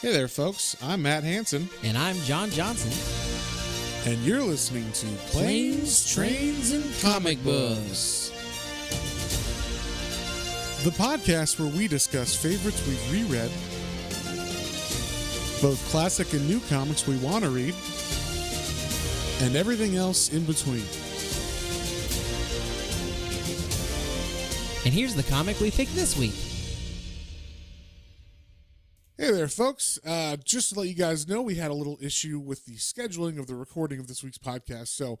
Hey there, folks. I'm Matt Hansen, And I'm John Johnson. and you're listening to Planes, Trains, and Comic Books, the podcast where we discuss favorites we've reread, both classic and new comics we want to read, and everything else in between. And here's the comic we picked this week. Hey there, folks. Just to let you guys know, we had a little issue with the scheduling of the recording of this week's podcast, so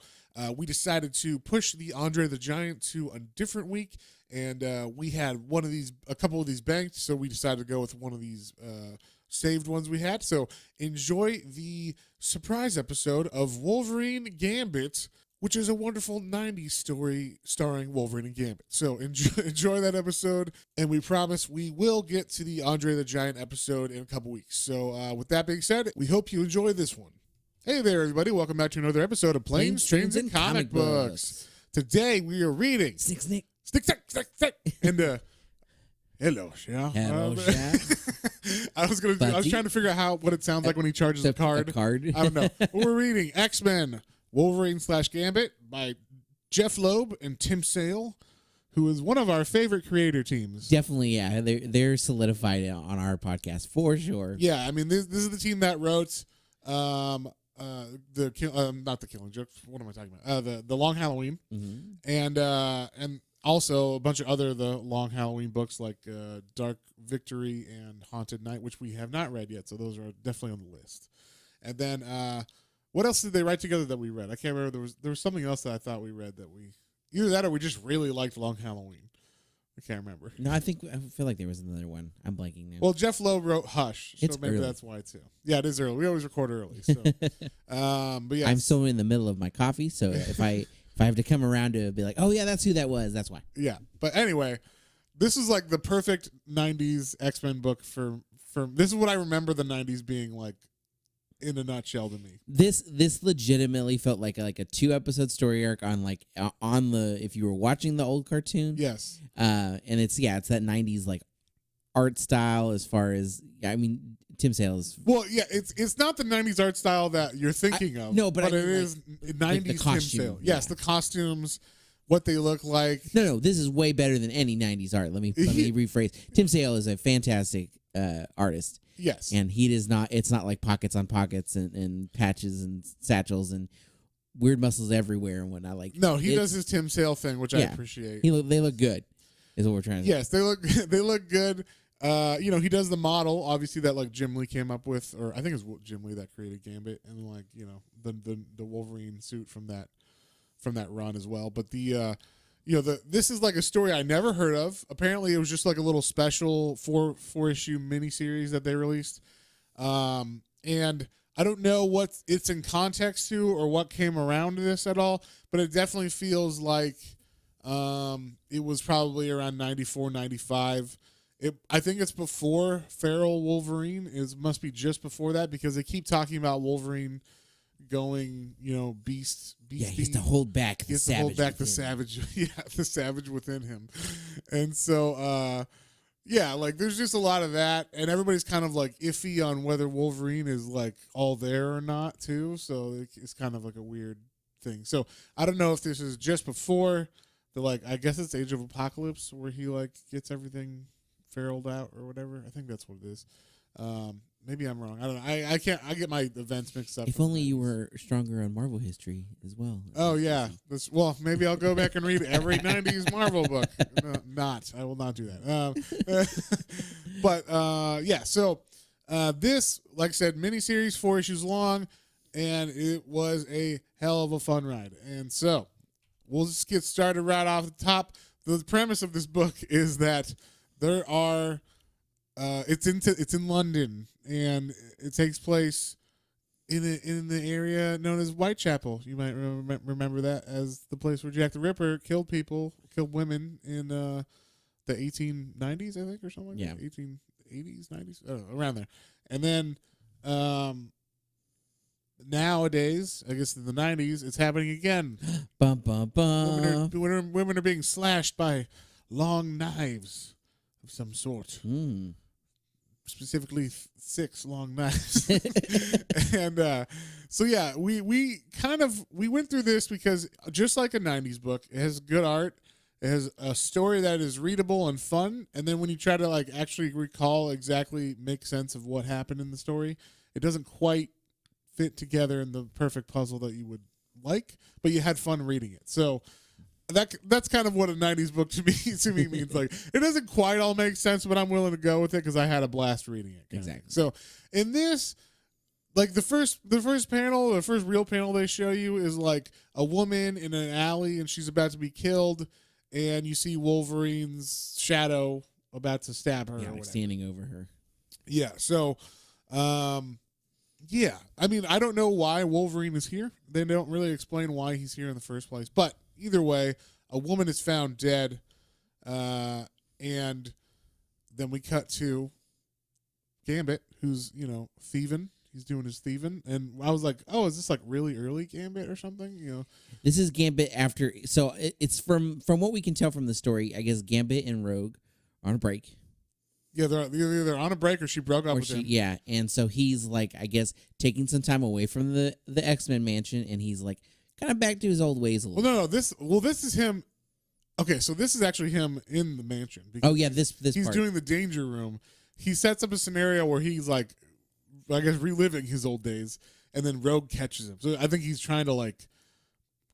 we decided to push the Andre the Giant to a different week, and we had a couple of these banked, so we decided to go with one of these saved ones we had. So enjoy the surprise episode of Wolverine Gambit, which is a wonderful 90s story starring Wolverine and Gambit. So enjoy that episode, and we promise we will get to the Andre the Giant episode in a couple weeks. So with that being said, we hope you enjoy this one. Hey there, everybody. Welcome back to another episode of Planes, Trains, and Comic Books. Today we are reading... Snick. And, hello, Shao. Hello, Shao. I was trying to figure out what it sounds like when he charges a card. I don't know. But we're reading X-Men Wolverine / Gambit by Jeff Loeb and Tim Sale, who is one of our favorite creator teams. Definitely, yeah. They're solidified on our podcast for sure. Yeah, I mean, this is the team that wrote not the Killing Joke. What am I talking about? The Long Halloween, and also a bunch of the Long Halloween books like Dark Victory and Haunted Night, which we have not read yet. So those are definitely on the list. And then what else did they write together that we read? I can't remember. There was something else that I thought we read that either that or we just really liked Long Halloween. I can't remember. No, I feel like there was another one. I'm blanking now. Well, Jeff Loeb wrote Hush, so it's maybe early. That's why too. Yeah, it is early. We always record early. So, but yeah, I'm still in the middle of my coffee, so if I have to come around to be like, oh yeah, that's who that was. That's why. Yeah, but anyway, this is like the perfect '90s X-Men book for. This is what I remember the '90s being like. In a nutshell, to me, this legitimately felt like a 2-episode story arc on if you were watching the old cartoon. Yes, and it's that '90s like art style as far as Tim Sale's. Well, yeah, it's not the '90s art style that you're thinking of. No, but it is '90s Tim Sale. Yes, the costumes, what they look like. No, this is way better than any '90s art. Let me rephrase. Tim Sale is a fantastic artist. Yes. And he does not, it's not like pockets on pockets and patches and satchels and weird muscles everywhere and whatnot. No, he does his Tim Sale thing, which I appreciate. They look good, is what we're trying to say. Yes, they look good. He does the model, obviously, that like Jim Lee came up with, or I think it was Jim Lee that created Gambit, and the Wolverine suit from that run as well. But this is like a story I never heard of. Apparently, it was just like a little special four-issue miniseries that they released. And I don't know what it's in context to or what came around this at all, but it definitely feels like it was probably around 94, 95. I think it's before Feral Wolverine. Must be just before that because they keep talking about Wolverine going, beast. Yeah, he has to hold back the savage. The savage within him. And so, there's just a lot of that, and everybody's kind of like iffy on whether Wolverine is like all there or not too. So it's kind of like a weird thing. So I don't know if this is just before I guess it's Age of Apocalypse where he like gets everything feraled out or whatever. I think that's what it is. Maybe I'm wrong. I don't know. I get my events mixed up. If only you were stronger on Marvel history as well. Oh yeah. Maybe I'll go back and read every '90s Marvel book. I will not do that. So this, like I said, miniseries, 4 issues long, and it was a hell of a fun ride. And so we'll just get started right off the top. The premise of this book is that there are. It's in London, and it takes place in the area known as Whitechapel. You might remember that as the place where Jack the Ripper killed women in the 1890s, I think, or something like that. 1880s, 90s, around there. And then nowadays, I guess in the 90s, it's happening again. Bum, bum, bum. Women are being slashed by long knives of some sort. specifically 6 long knives. And so yeah, we went through this because just like a 90s book, it has good art. It has a story that is readable and fun, and then when you try to like actually recall exactly make sense of what happened in the story, it doesn't quite fit together in the perfect puzzle that you would like, but you had fun reading it. So that's kind of what a 90s book to me means. Like, it doesn't quite all make sense, but I'm willing to go with it because I had a blast reading it. Exactly. So in this, like the first panel, the first real panel they show you is like a woman in an alley and she's about to be killed, and you see Wolverine's shadow about to stab her. Yeah, like standing over her. Yeah. So, yeah. I mean, I don't know why Wolverine is here. They don't really explain why he's here in the first place. But either way, a woman is found dead, and then we cut to Gambit, who's thieving. He's doing his thieving, and I was like, "Oh, is this like really early Gambit or something?" This is Gambit after. So it's from what we can tell from the story. I guess Gambit and Rogue are on a break. Yeah, they're either on a break or she broke up with him. Yeah, and so he's like, I guess, taking some time away from the X-Men mansion, and he's like kind of back to his old ways a little. No. This is him. Okay, so this is actually him in the mansion. Oh yeah, this he's part. doing the danger room. He sets up a scenario where he's like, I guess, reliving his old days, and then Rogue catches him. So I think he's trying to like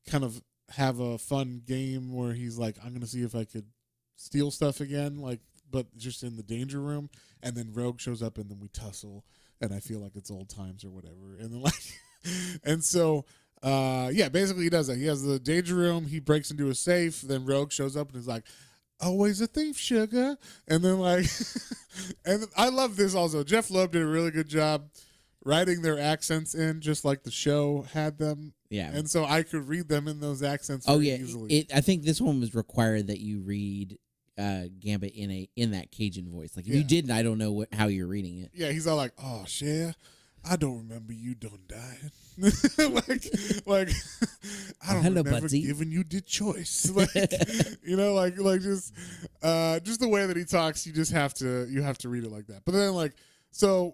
kind of have a fun game where he's like, I'm gonna see if I could steal stuff again, like, but just in the danger room. And then Rogue shows up, and then we tussle, and I feel like it's old times or whatever. And then like, and so yeah, basically he does that. He has the danger room. He breaks into a safe. Then Rogue shows up and is like, always a thief, sugar. And then like, and I love this also. Jeff Loeb did a really good job writing their accents in, just like the show had them. Yeah. And so I could read them in those accents easily. I think this one was required that you read Gambit in that Cajun voice. Like if you didn't, I don't know how you're reading it. Yeah, he's all like, "Oh, Cher, I don't remember you done dying." like I don't remember giving you the choice. Like like just the way that he talks, you have to read it like that. But then like so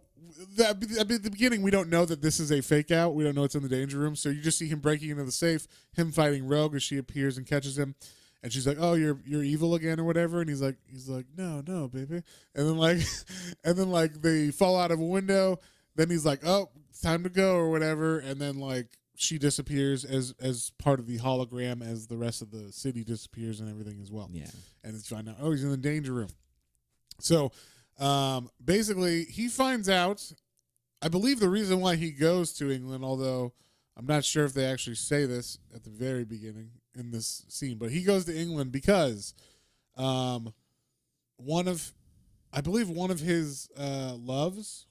at the beginning we don't know that this is a fake out. We don't know it's in the danger room. So you just see him breaking into the safe, him fighting Rogue as she appears and catches him. And she's like, "Oh, you're evil again or whatever." And he's like, "No, baby." And then like they fall out of a window. Then he's like, "Oh, it's time to go," or whatever. And then like she disappears as part of the hologram, as the rest of the city disappears and everything as well. Yeah. And it's find out, oh, he's in the danger room. So basically he finds out, I believe the reason why he goes to England, although I'm not sure if they actually say this at the very beginning in this scene, but he goes to England because one of his loves,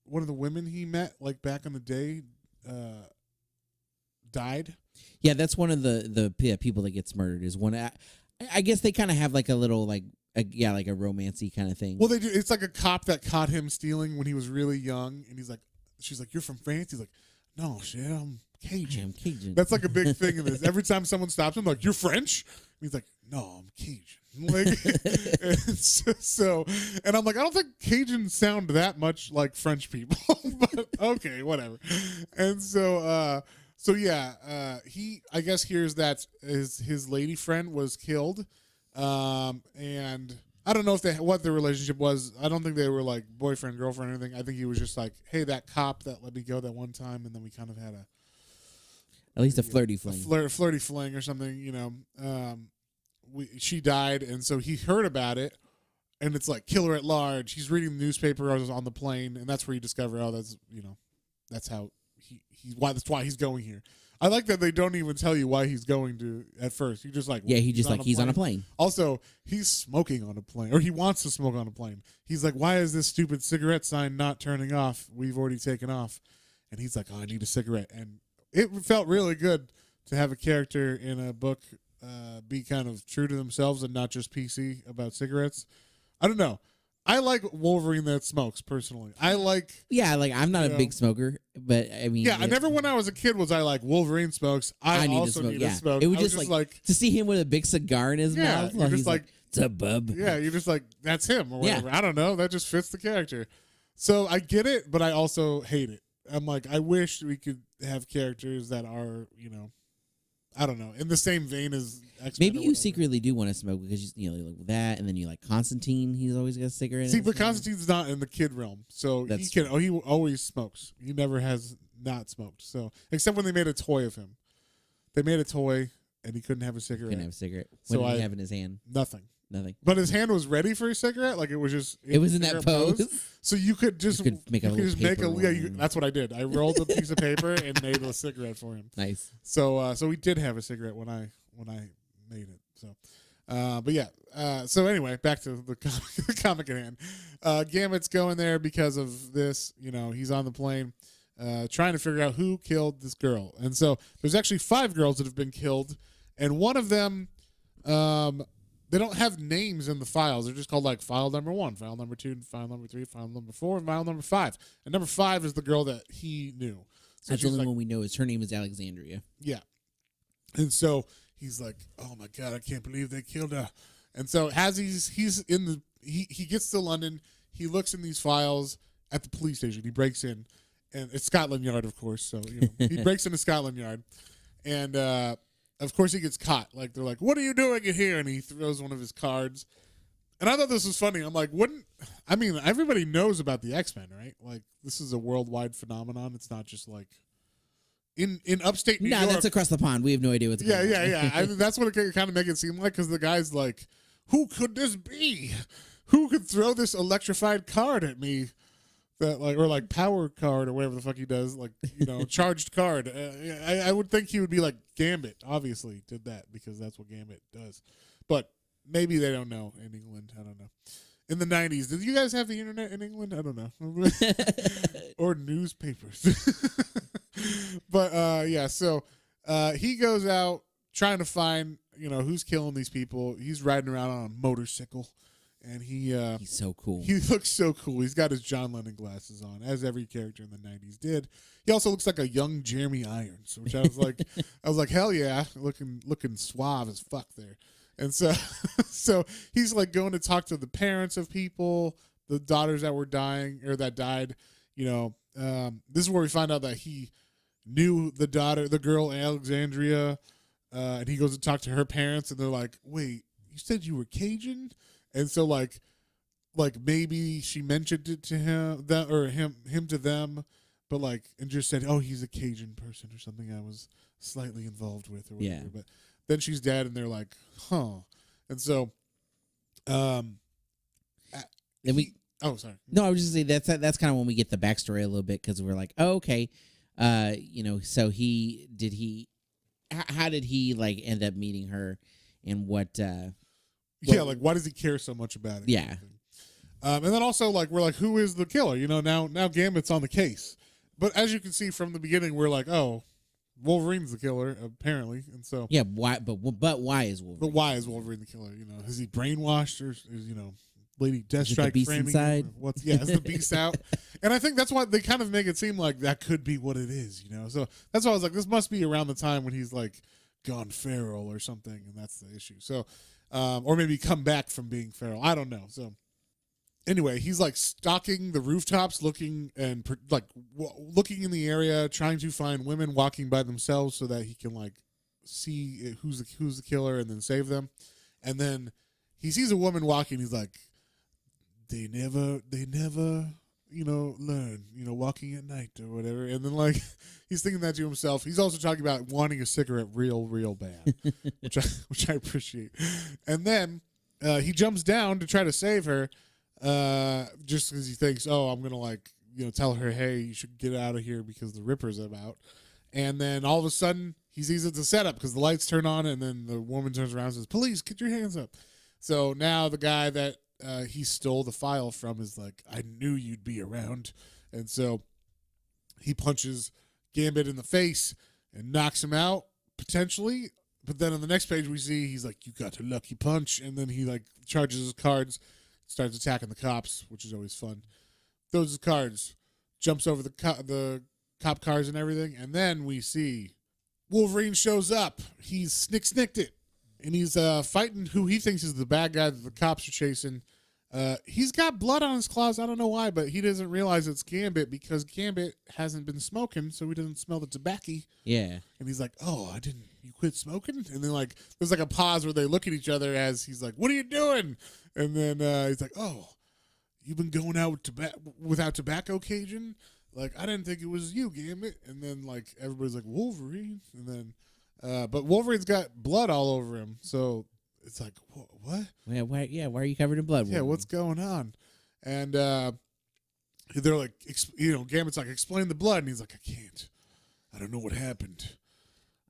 one of the women he met like back in the day, died. Yeah, that's one of the people that gets murdered. Is one. I guess they kind of have like a little like a romancy kind of thing. Well, they do. It's like a cop that caught him stealing when he was really young, and she's like, "You're from France?" He's like, "No, shit, I'm Cajun." I'm Cajun. That's like a big thing in this. Every time someone stops him, like, "You're French?" And he's like, "No, I'm Cajun." Like, and I'm like, I don't think Cajuns sound that much like French people, but okay, whatever. And so he, I guess, hears that his lady friend was killed, and I don't know what their relationship was. I don't think they were like boyfriend, girlfriend, or anything. I think he was just like, "Hey, that cop that let me go that one time," and then we kind of had at least a flirty fling, flirty fling or something, she died, and so he heard about it, and it's like killer at large. He's reading the newspaper on the plane, and that's where you discover, oh, that's how that's why he's going here. I like that they don't even tell you why he's going to at first. You just like, he's on a plane. Also, he's smoking on a plane, or he wants to smoke on a plane. He's like, why is this stupid cigarette sign not turning off? We've already taken off. And he's like, oh, I need a cigarette. And it felt really good to have a character in a book be kind of true to themselves and not just PC about cigarettes. I don't know. I like Wolverine that smokes, personally. I'm not a big smoker, but I mean, I never when I was a kid was I like Wolverine smokes. I also need to smoke. It was just like to see him with a big cigar in his mouth. You're just like What's up, bub? Yeah, you're just like, that's him or whatever. I don't know. That just fits the character. So I get it, but I also hate it. I'm like, I wish we could have characters that are, I don't know, in the same vein as X-Men. Maybe you secretly do want to smoke because you like that, and then you like Constantine. He's always got a cigarette. See, but Constantine's not in the kid realm, so That's he can. Oh, he always smokes. He never has not smoked. So except when they made a toy of him, they made a toy and he couldn't have a cigarette. Couldn't have a cigarette. What did he have in his hand? Nothing. Nothing. But his hand was ready for a cigarette. Like it was just. It was in that pose. So you could just make a little paper. That's what I did. I rolled a piece of paper and made a cigarette for him. Nice. So we did have a cigarette when I made it. So, but yeah. So anyway, back to the comic at hand. Gambit's going there because of this. He's on the plane, trying to figure out who killed this girl. And so there's actually 5 girls that have been killed, and one of them, they don't have names in the files. They're just called like file number 1, file number 2, file number 3, file number 4, and file number 5. And number 5 is the girl that he knew. So that's the only one we know. Is her name is Alexandria. Yeah. And so he's like, oh my God, I can't believe they killed her. And so as he's in he gets to London, he looks in these files at the police station. He breaks in, and it's Scotland Yard, of course. So he breaks into Scotland Yard, and of course he gets caught. Like they're like, "What are you doing in here?" And he throws one of his cards. And I thought this was funny. I'm like, everybody knows about the X-Men, right? Like this is a worldwide phenomenon. It's not just like in upstate New York. No, that's across the pond. We have no idea what's going on. Yeah. That's what it kind of make it seem like, because the guy's like, who could this be? Who could throw this electrified card at me? That or power card or whatever the fuck he does, charged card. I would think he would be like Gambit. Obviously, did that because that's what Gambit does. But maybe they don't know in England. I don't know. In the 90s, did you guys have the internet in England? I don't know. Or newspapers. But yeah, so he goes out trying to find who's killing these people. He's riding around on a motorcycle. And he's so cool. He looks so cool. He's got his John Lennon glasses on, as every character in the 90s did. He also looks like a young Jeremy Irons, which I was like, hell yeah, looking suave as fuck there. And so he's like going to talk to the parents of people, the daughters that were dying or that died. This is where we find out that he knew the girl Alexandria, and he goes to talk to her parents, and they're like, wait, you said you were Cajun? And so like maybe she mentioned it to him to them, but and just said, oh, he's a Cajun person or something I was slightly involved with or whatever. Yeah. But then she's dead, and they're like, huh. And so, sorry. No, I was just saying that's kind of when we get the backstory a little bit, because we're like, oh, okay, so how did he end up meeting her, and what? Yeah, why does he care so much about it? Yeah. And then also, we're like, who is the killer? Now Gambit's on the case. But as you can see from the beginning, we're like, oh, Wolverine's the killer, apparently. And so... Yeah, why? But why is Wolverine? But why is Wolverine the killer? Is he brainwashed, or is, Lady Deathstrike the beast inside? Is the beast out? And I think that's why they kind of make it seem like that could be what it is, So that's why I was like, this must be around the time when he's, gone feral or something, and that's the issue. So... or maybe come back from being feral. I don't know. So anyway, he's stalking the rooftops, looking in the area, trying to find women walking by themselves so that he can see who's the killer and then save them. And then he sees a woman walking. He's like, they never learn, walking at night or whatever. And then he's thinking that to himself. He's also talking about wanting a cigarette real bad, which I appreciate. And then he jumps down to try to save her, just because he thinks, oh, I'm gonna tell her, hey, you should get out of here because the Ripper's about. And then all of a sudden he sees it's a setup because the lights turn on, and then the woman turns around and says, police, get your hands up. So now the guy that he stole the file from is like, I knew you'd be around. And so he punches Gambit in the face and knocks him out, potentially. But then on the next page we see he's like, you got a lucky punch. And then he charges his cards, starts attacking the cops, which is always fun. Throws his cards, jumps over the cop cars and everything. And then we see Wolverine shows up. He's snicked it. and he's fighting who he thinks is the bad guy that the cops are chasing. He's got blood on his claws. I don't know why, but he doesn't realize it's Gambit because Gambit hasn't been smoking, so he doesn't smell the tobacco. Yeah. And he's like, "Oh, I didn't. You quit smoking?" And then like there's like a pause where they look at each other as he's like, "What are you doing?" And then he's like, "Oh, you've been going out with without tobacco, Cajun? Like I didn't think it was you, Gambit." And then like everybody's like, "Wolverine," and then but Wolverine's got blood all over him, so it's like, what? Yeah, why are you covered in blood? Yeah, what's going on? And they're like, Gambit's like, explain the blood. And he's like, I can't. I don't know what happened.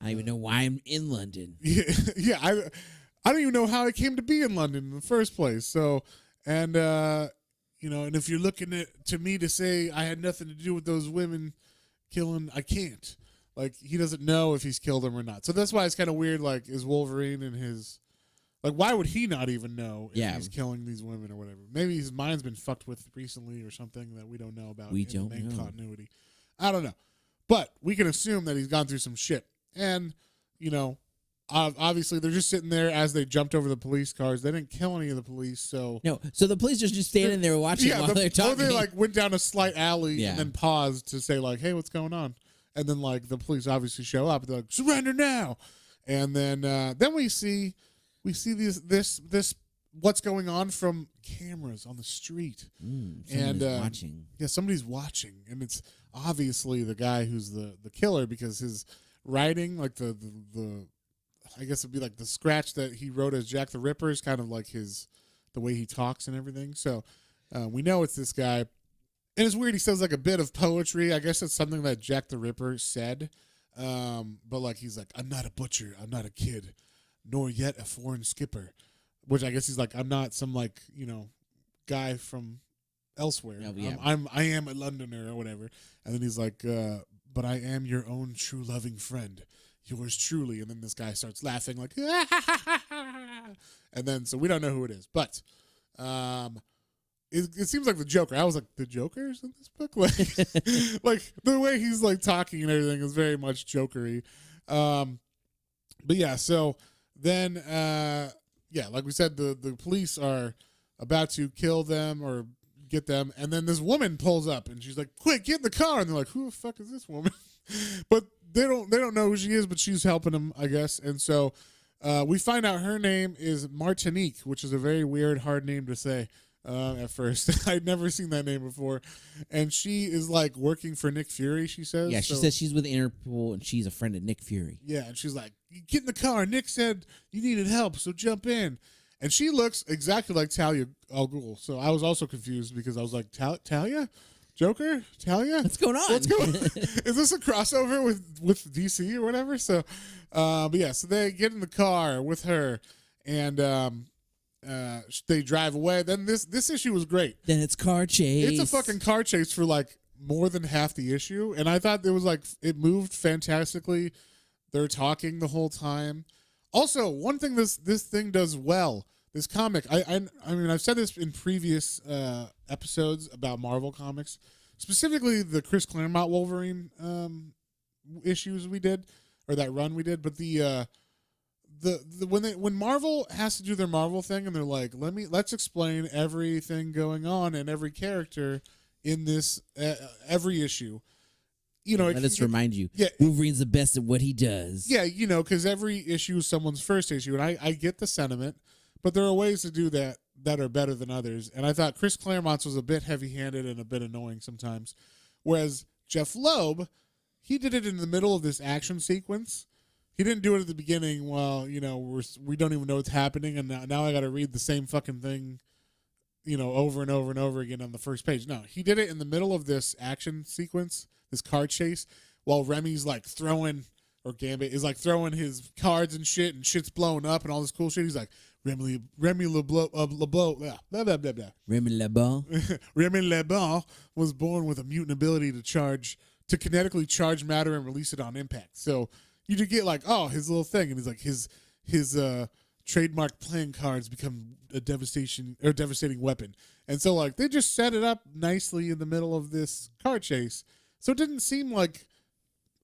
I don't even know why I'm in London. Yeah. I don't even know how I came to be in London in the first place. So, and, and if you're looking to me to say I had nothing to do with those women killing, I can't. Like, he doesn't know if he's killed them or not. So that's why it's kind of weird. Like, is Wolverine and his... Like, why would he not even know if he's killing these women or whatever? Maybe his mind's been fucked with recently or something that we don't know about in the main continuity. I don't know. But we can assume that he's gone through some shit. And, obviously they're just sitting there as they jumped over the police cars. They didn't kill any of the police, so... No, so the police are just standing there watching while they're talking. Or they, like, went down a slight alley and then paused to say, like, hey, what's going on? And then, like, the police obviously show up. They're like, surrender now! And then we see... We see this what's going on from cameras on the street, and watching. Yeah, somebody's watching, and it's obviously the guy who's the killer because his writing, like the I guess it'd be like the scratch that he wrote as Jack the Ripper is kind of like the way he talks and everything. So we know it's this guy, and it's weird. He says like a bit of poetry. I guess it's something that Jack the Ripper said, but like he's like, I'm not a butcher, I'm not a kid, nor yet a foreign skipper, which I guess he's like, I'm not some like, guy from elsewhere. No, yeah. I am a Londoner or whatever. And then he's like, but I am your own true loving friend, yours truly. And then this guy starts laughing like, and then, so we don't know who it is, but, it seems like the Joker. I was like, the Joker's in this book? Like, like the way he's like talking and everything is very much Jokery. But yeah, so then, like we said, the police are about to kill them or get them, and then this woman pulls up and she's like, quick, get in the car. And they're like, who the fuck is this woman? But they don't know who she is, but she's helping them, I guess. And so we find out her name is Martinique, which is a very weird, hard name to say. At first, I'd never seen that name before, and she is like working for Nick Fury. She says, she says she's with Interpol and she's a friend of Nick Fury. Yeah, and she's like, get in the car. Nick said you needed help, so jump in. And she looks exactly like Talia al Ghul. So I was also confused because I was like, Talia, Joker, Talia, what's going on? What's going on? Is this a crossover with DC or whatever? So, but yeah, so they get in the car with her, and they drive away. Then this issue was great. Then it's car chase. It's a fucking car chase for like more than half the issue, and I thought it was like it moved fantastically. They're talking the whole time. Also, one thing this thing does well, this comic. I mean I've said this in previous episodes about Marvel comics, specifically the Chris Claremont Wolverine issues we did, or that run we did, but when Marvel has to do their Marvel thing and they're like, let's explain everything going on and every character in this every issue. Let us remind you, Wolverine's the best at what he does. Yeah, because every issue is someone's first issue, and I get the sentiment, but there are ways to do that are better than others. And I thought Chris Claremont's was a bit heavy-handed and a bit annoying sometimes, whereas Jeff Loeb, he did it in the middle of this action sequence. He didn't do it at the beginning while, we don't even know what's happening, and now I got to read the same fucking thing, over and over and over again on the first page. No, he did it in the middle of this action sequence, this card chase, while Remy's like throwing, or Gambit is like throwing his cards and shit's blowing up and all this cool shit. He's like, Remy LeBlanc, blah, blah, blah, blah. Remy LeBlanc. Remy LeBlanc was born with a mutant ability to kinetically charge matter and release it on impact. So you just get like, oh, his little thing, and he's like his trademark playing cards become a devastating weapon, and so like they just set it up nicely in the middle of this car chase, so it didn't seem like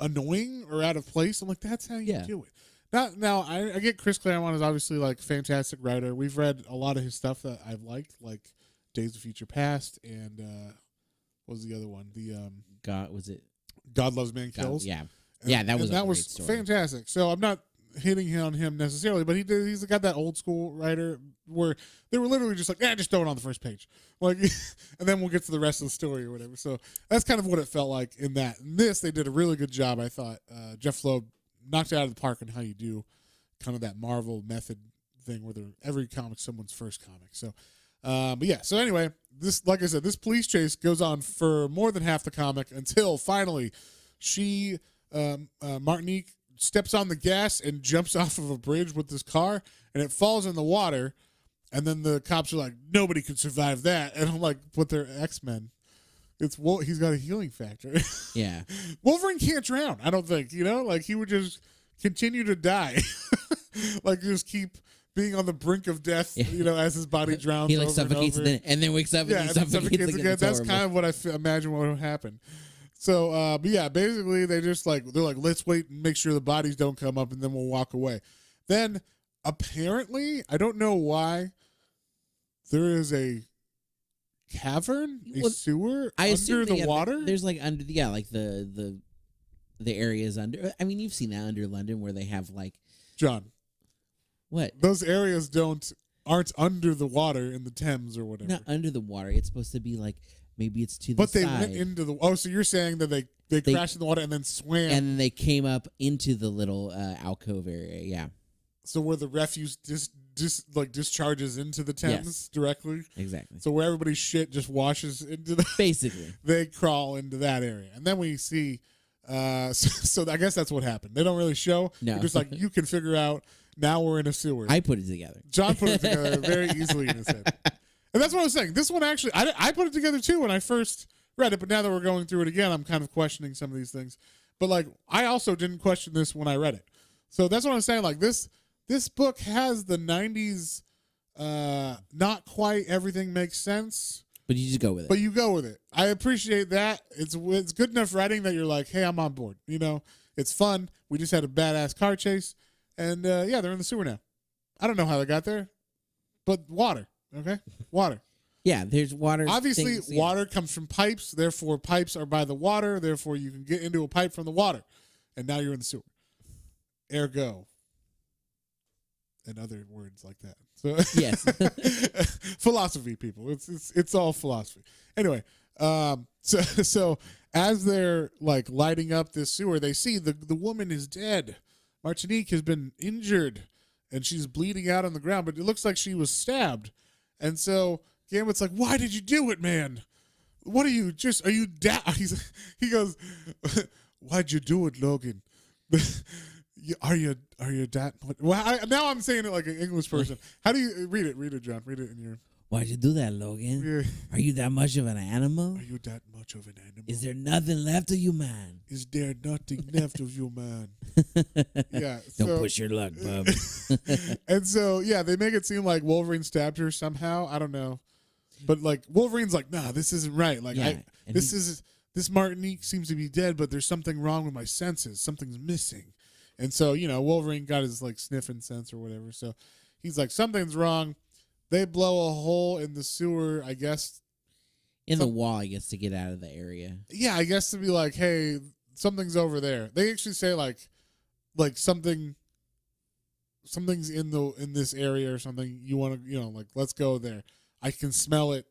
annoying or out of place. I'm like, that's how you do it. Not now. I get Chris Claremont is obviously like fantastic writer. We've read a lot of his stuff that I've liked, like Days of Future Past and what was the other one? The God, was it? God Loves Man Kills. Yeah, And, yeah, that was and a that great was story. fantastic. So I'm not hitting on him necessarily, but he's got that old school writer where they were literally just like, just throw it on the first page, like, and then we'll get to the rest of the story or whatever. So that's kind of what it felt like in that. In this, they did a really good job. I thought Jeff Loeb knocked it out of the park on how you do kind of that Marvel method thing where every comic's someone's first comic. So, but yeah. So anyway, this, like I said, this police chase goes on for more than half the comic until finally she, Martinique, steps on the gas and jumps off of a bridge with this car, and it falls in the water. And then the cops are like, nobody can survive that. And I'm like, but they're X-Men. He's got a healing factor. Yeah. Wolverine can't drown, I don't think, like he would just continue to die. Like just keep being on the brink of death, as his body drowns. He like over suffocates and then wakes up and he suffocates again. That's kind of what I imagine what would happen. So, but yeah, basically they're like, let's wait and make sure the bodies don't come up and then we'll walk away. Then apparently, I don't know why, there is a cavern, a sewer under the water. There's like under like the areas under. I mean, you've seen that under London where they have like John. What? Those areas aren't under the water in the Thames or whatever. Not under the water. It's supposed to be like maybe it's to the side. But they went into the. Oh, so you're saying that they crashed in the water and then swam, and then they came up into the little alcove area. Yeah. So where the refuse discharges into the Thames directly. Exactly. So where everybody's shit just washes into the. Basically, they crawl into that area, and then we see. So I guess that's what happened. They don't really show. No. They're just like you can figure out. Now we're in a sewer. I put it together. John put it together very easily in his head. And that's what I was saying. This one actually, I put it together too when I first read it, but now that we're going through it again, I'm kind of questioning some of these things. But like, I also didn't question this when I read it. So that's what I'm saying. Like this book has the 90s, not quite everything makes sense. But you just go with it. But you go with it. I appreciate that. It's good enough writing that you're like, hey, I'm on board. It's fun. We just had a badass car chase. And, they're in the sewer now. I don't know how they got there, but water, okay? Water. Yeah, there's water. Obviously, water comes from pipes. Therefore, pipes are by the water. Therefore, you can get into a pipe from the water. And now you're in the sewer. Ergo. And other words like that. So yes. Philosophy, people. It's all philosophy. Anyway, so as they're like lighting up this sewer, they see the woman is dead. Martinique has been injured, and she's bleeding out on the ground, but it looks like she was stabbed. And so Gambit's like, why did you do it, man? What are you dead? He goes, why'd you do it, Logan? Are you that much? Well, now I'm saying it like an English person. How do you read it? Read it, John. Read it in your... Why'd you do that, Logan? Yeah. Are you that much of an animal? Are you that much of an animal? Is there nothing left of you, man? Is there nothing left of you, man? Yeah. Don't push your luck, bub. And so, yeah, they make it seem like Wolverine stabbed her somehow. I don't know. But, like, Wolverine's like, nah, this isn't right. Like, this Martinique seems to be dead, but there's something wrong with my senses. Something's missing. And so, Wolverine got his, like, sniffing sense or whatever. So he's like, something's wrong. They blow a hole in the sewer, I guess. In the wall, I guess, to get out of the area. Yeah, I guess to be like, hey, something's over there. They actually say like something's in this area or something. You want to, like, let's go there. I can smell it.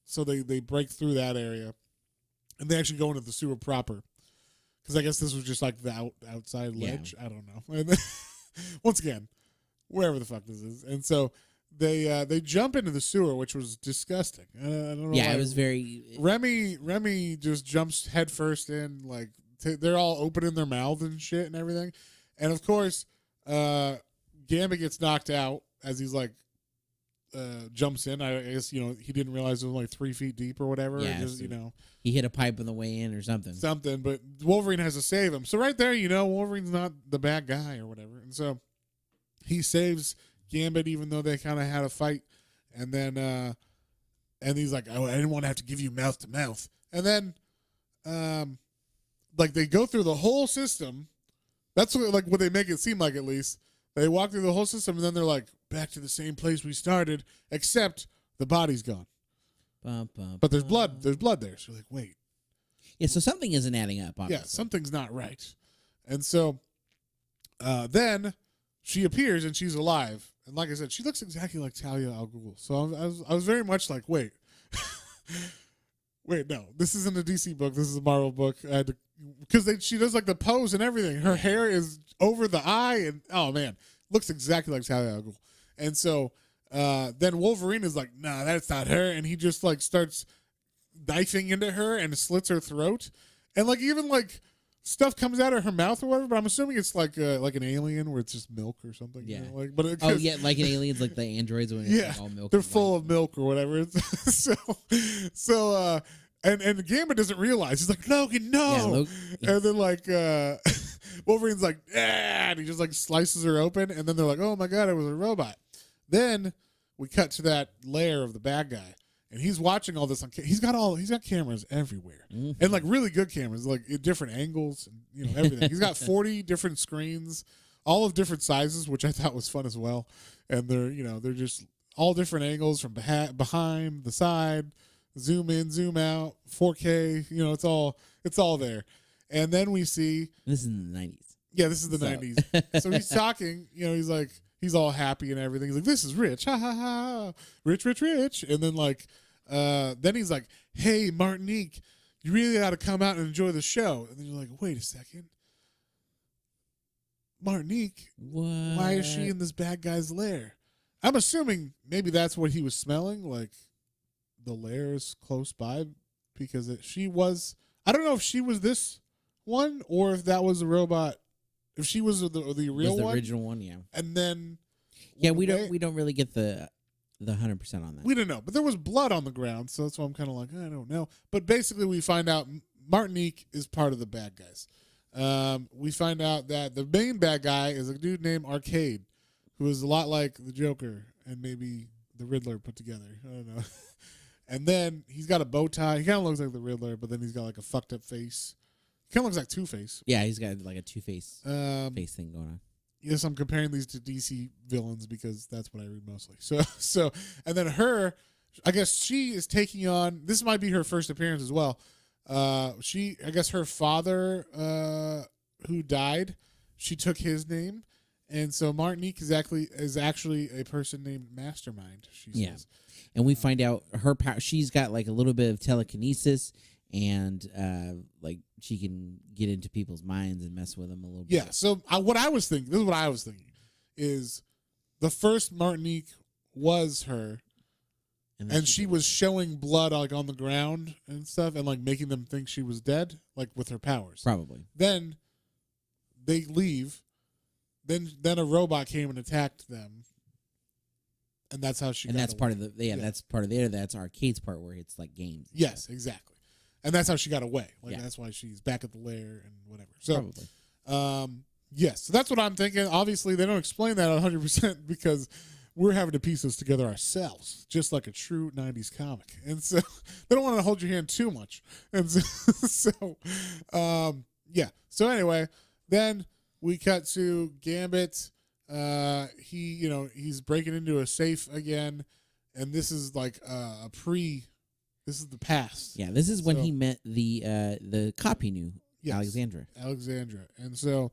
So they break through that area, and they actually go into the sewer proper. Because I guess this was just like the outside ledge. Yeah. I don't know. And once again, wherever the fuck this is, and so. They jump into the sewer, which was disgusting. I don't know. Yeah, it was very. Remy just jumps headfirst in, like they're all opening their mouths and shit and everything, and of course, Gambit gets knocked out as he's like jumps in. I guess he didn't realize it was like 3 feet deep or whatever. Yeah, just, he hit a pipe on the way in or something. But Wolverine has to save him. So right there, Wolverine's not the bad guy or whatever, and so he saves Gambit, even though they kind of had a fight, and then and he's like, "Oh, I didn't want to have to give you mouth to mouth." And then, like they go through the whole system That's what they make it seem like. At least they walk through the whole system, and then they're like, back to the same place we started, except the body's gone. But there's blood. There's blood there. So you're like, wait. Yeah, so something isn't adding up, obviously. Yeah, something's not right. And so then she appears, and she's alive. And like I said, she looks exactly like Talia al Ghul. So I was very much like, wait. Wait, no. This isn't a DC book. This is a Marvel book. Because she does like the pose and everything. Her hair is over the eye. And, oh, man. Looks exactly like Talia al Ghul. And so then Wolverine is like, nah, that's not her. And he just like starts knifing into her and slits her throat. And like even like stuff comes out of her mouth or whatever, but I'm assuming it's like an alien where it's just milk or something. Yeah. You know? Like, but oh yeah, like in Aliens, like the androids when it's like all milk. They're full of milk or whatever. And Gambit doesn't realize. He's like, Logan, no. Yeah, and then like Wolverine's like, and he just like slices her open, and then they're like, oh my god, it was a robot. Then we cut to that lair of the bad guy. And he's watching all this on. He's got cameras everywhere, and like really good cameras, like at different angles, and you know everything. He's got 40 different screens, all of different sizes, which I thought was fun as well. And they're just all different angles from behind, the side, zoom in, zoom out, 4K. You know, it's all there. And then we see this is in the 90s. Yeah, this is the 90s. So he's talking. You know, he's like he's all happy and everything. He's like, this is rich, ha ha ha, rich, rich, rich. And then like. Then he's like, hey, Martinique, you really ought to come out and enjoy the show. And then you're like, wait a second. Martinique? What? Why is she in this bad guy's lair? I'm assuming maybe that's what he was smelling, like the lair is close by because she was, I don't know if she was this one or if that was a robot, if she was the real one. The original one, yeah. And then. Yeah, we don't really get the 100% on that. We don't know, but there was blood on the ground, so that's why I'm kind of like, I don't know. But basically, we find out Martinique is part of the bad guys. We find out that the main bad guy is a dude named Arcade, who is a lot like the Joker and maybe the Riddler put together. I don't know. And then he's got a bow tie. He kind of looks like the Riddler, but then he's got like a fucked up face. He kind of looks like Two-Face. Yeah, he's got like a Two-Face face thing going on. Yes, I'm comparing these to DC villains because that's what I read mostly. So, and then her, I guess she is taking on. This might be her first appearance as well. I guess her father, who died, she took his name, and so Martinique is actually a person named Mastermind. She says, and we find out her power. She's got like a little bit of telekinesis. And like she can get into people's minds and mess with them a little bit. Yeah. So what I was thinking is the first Martinique was her, and she was showing blood like on the ground and stuff, and like making them think she was dead, like with her powers. Probably. Then they leave. Then a robot came and attacked them, and that's how she. And that's part of that's part of the that's Arcade's part where it's like games. Yes, exactly. And that's how she got away. Like that's why she's back at the lair and whatever. So, yes. So that's what I'm thinking. Obviously, they don't explain that 100% because we're having to piece this together ourselves, just like a true 90s comic. And so they don't want to hold your hand too much. And so yeah. So anyway, then we cut to Gambit. He's breaking into a safe again, and this is like this is the past. Yeah, this is when he met the cop he knew, yes, Alexandra. And so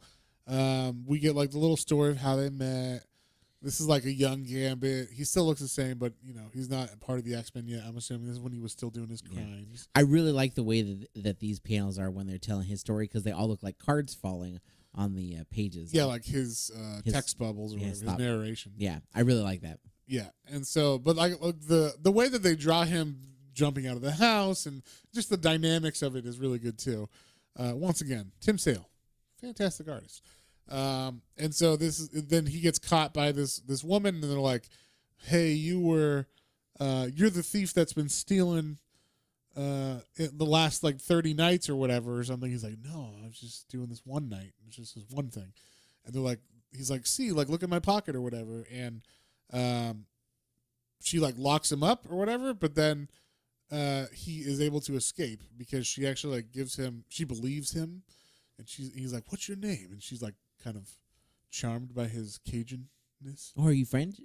we get like the little story of how they met. This is like a young Gambit. He still looks the same, but he's not part of the X-Men yet. I'm assuming this is when he was still doing his crimes. I really like the way that these panels are when they're telling his story because they all look like cards falling on the pages. Yeah, like his text bubbles or whatever, his narration. Yeah, I really like that. Yeah, and so, but like the way that they draw him jumping out of the house and just the dynamics of it is really good too. Once again, Tim Sale, fantastic artist. And so then he gets caught by this woman, and they're like, "Hey, you're the thief that's been stealing in the last like 30 nights or whatever or something." He's like, "No, I was just doing this one night. It's just this one thing." And they're like, he's like, "See, like look at my pocket or whatever." And she like locks him up or whatever, but then he is able to escape because she actually like she believes him, and he's like, "What's your name?" And she's like, kind of charmed by his Cajunness. Oh, are you French?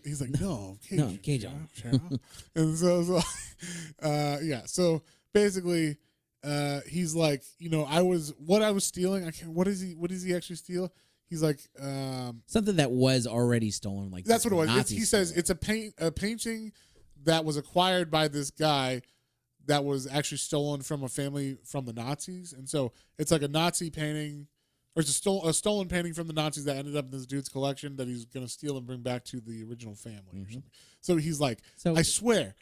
He's like, no, I'm Cajun. No, I'm Cajun. Cheryl. And so yeah. So basically, he's like, I was stealing. I can't. What does he actually steal? He's like, something that was already stolen. Like that's what it was. He says stole. it's a painting that was acquired by this guy that was actually stolen from a family from the Nazis, and so it's like a Nazi painting, or it's a stolen painting from the Nazis that ended up in this dude's collection that he's gonna steal and bring back to the original family or something. So he's like, I swear,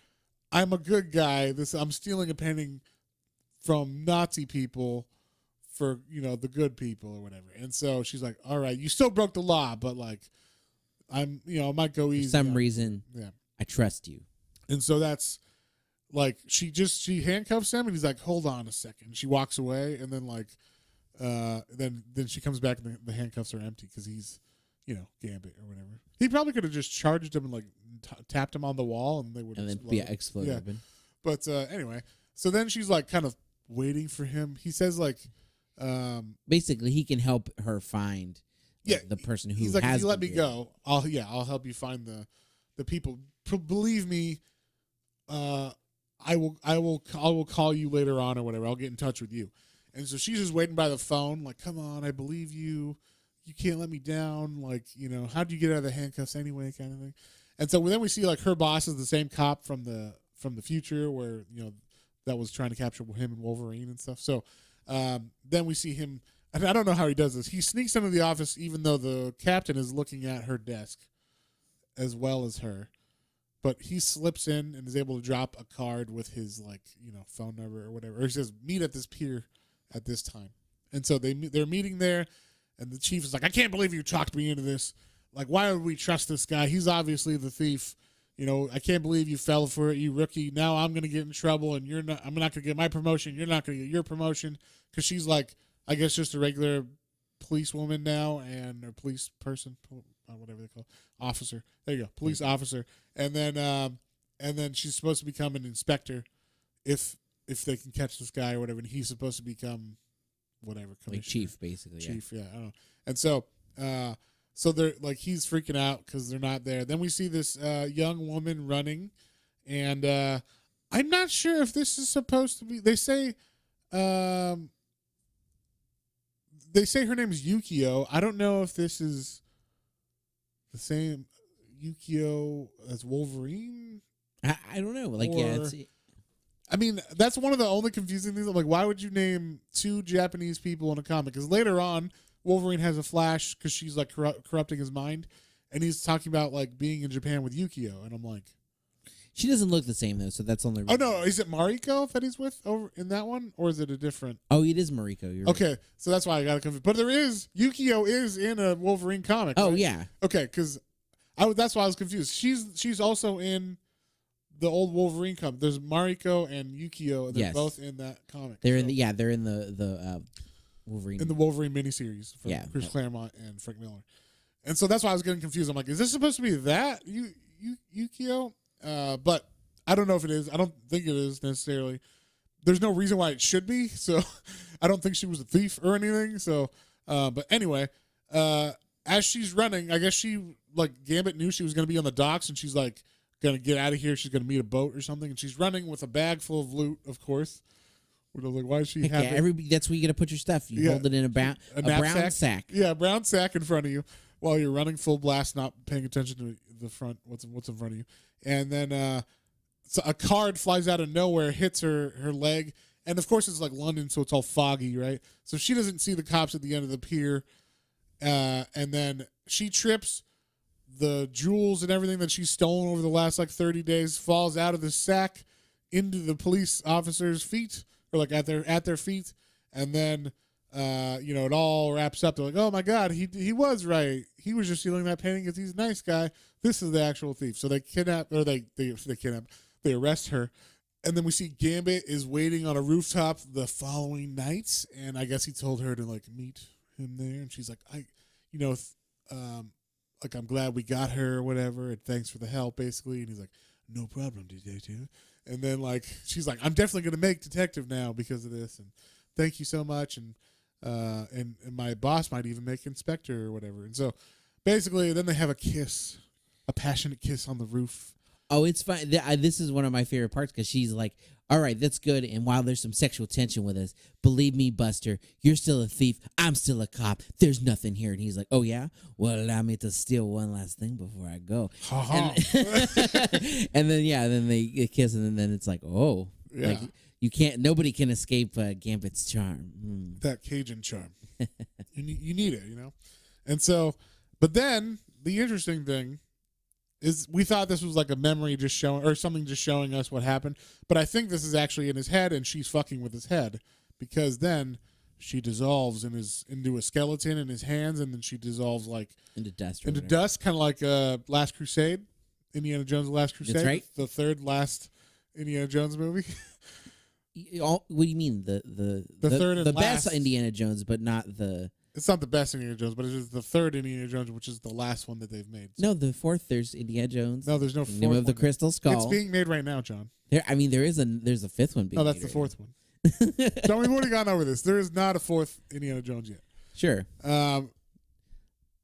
I'm a good guy. I'm stealing a painting from Nazi people for the good people or whatever. And so she's like, all right, you still broke the law, but like I might go easy. For some reason, yeah, I trust you. And so that's like she handcuffs him, and he's like, hold on a second. She walks away, and then like then she comes back, and the handcuffs are empty because he's Gambit or whatever. He probably could have just charged him and like tapped him on the wall, and they would explode. Yeah. But anyway, so then she's like kind of waiting for him. He says like, basically he can help her find the person who he's like, has if you let me go, I'll help you find the people. Believe me, I will call you later on or whatever. I'll get in touch with you. And so she's just waiting by the phone, like, come on, I believe you. You can't let me down. Like, how'd you get out of the handcuffs anyway, kind of thing. And so then we see like her boss is the same cop from the future where that was trying to capture him and Wolverine and stuff. So then we see him, and I don't know how he does this. He sneaks into the office even though the captain is looking at her desk as well as her. But he slips in and is able to drop a card with his phone number or whatever. Or he says, meet at this pier at this time. And so they're meeting there, and the chief is like, I can't believe you talked me into this. Like, why would we trust this guy? He's obviously the thief. I can't believe you fell for it, you rookie. Now I'm going to get in trouble, and I'm not going to get my promotion. You're not going to get your promotion. Because she's like, I guess just a regular policewoman now, or police person, whatever they call it, officer. There you go, police officer. And then she's supposed to become an inspector if they can catch this guy or whatever. And he's supposed to become whatever, like chief, basically. Chief, yeah, I don't know. And so they're like, he's freaking out because they're not there. Then we see this young woman running, and I'm not sure if this is supposed to be. They say her name is Yukio. I don't know if this is the same Yukio as Wolverine. I don't know. Like, I mean, that's one of the only confusing things. I'm like, why would you name two Japanese people in a comic? Because later on, Wolverine has a flash because she's like corrupting his mind, and he's talking about like being in Japan with Yukio, and I'm like, she doesn't look the same though, so that's only. Oh no, is it Mariko that he's with over in that one, or is it a different? Oh, it is Mariko. You're okay, right. So that's why I got confused. But Yukio is in a Wolverine comic. Oh right? yeah. Okay, because that's why I was confused. She's also in the old Wolverine comic. There's Mariko and Yukio. They're both in that comic. They're in the Wolverine. In the Wolverine miniseries from Chris Claremont and Frank Miller. And so that's why I was getting confused. I'm like, is this supposed to be that Yukio? But I don't know if it is. I don't think it is necessarily. There's no reason why it should be. So I don't think she was a thief or anything. So, but anyway, as she's running, I guess Gambit knew she was going to be on the docks, and she's like going to get out of here. She's going to meet a boat or something. And she's running with a bag full of loot, of course. I was like, why is she having that's where you got to put your stuff. You hold it in a brown sack. Yeah, a brown sack in front of you while you're running full blast, not paying attention to the front, what's in front of you. And then so a card flies out of nowhere, hits her leg. And, of course, it's like London, so it's all foggy, right? So she doesn't see the cops at the end of the pier. And then she trips. The jewels and everything that she's stolen over the last, 30 days falls out of the sack into the police officers' feet, or, at their feet. And then, it all wraps up. They're like, oh, my God, he was right. He was just stealing that painting because he's a nice guy. This is the actual thief. So they kidnap, or they arrest her. And then we see Gambit is waiting on a rooftop the following night. And I guess he told her to, meet him there. And she's like, I'm glad we got her or whatever. And thanks for the help, basically. And he's like, no problem, detective. And then, she's like, I'm definitely going to make detective now because of this. And thank you so much. And and my boss might even make Inspector or whatever. And so basically, then they have a passionate kiss on the roof. Oh, it's fine. This is one of my favorite parts because she's like, all right, that's good. And while there's some sexual tension with us, believe me, Buster, you're still a thief. I'm still a cop. There's nothing here. And he's like, oh, yeah? Well, allow me to steal one last thing before I go. And then they kiss, and then it's like, oh. Yeah. Like, nobody can escape Gambit's charm. Mm. That Cajun charm. you need it, And so, but then the interesting thing is we thought this was like a memory just showing or something just showing us what happened. But I think this is actually in his head and she's fucking with his head because then she dissolves into a skeleton in his hands and then she dissolves like into dust. Kind of like Last Crusade, Indiana Jones' Last Crusade. That's right. The third last Indiana Jones movie. What do you mean? The third and the last, best Indiana Jones, but not the. It's not the best Indiana Jones, but it is the third Indiana Jones, which is the last one that they've made. So. No, the fourth. There's Indiana Jones. No, there's no fourth. Name of the Crystal Skull. It's being made right now, John. There's a fifth one. Being no, that's made the right fourth now. one. John, we've already gone over this. There is not a fourth Indiana Jones yet. Sure. Anyway.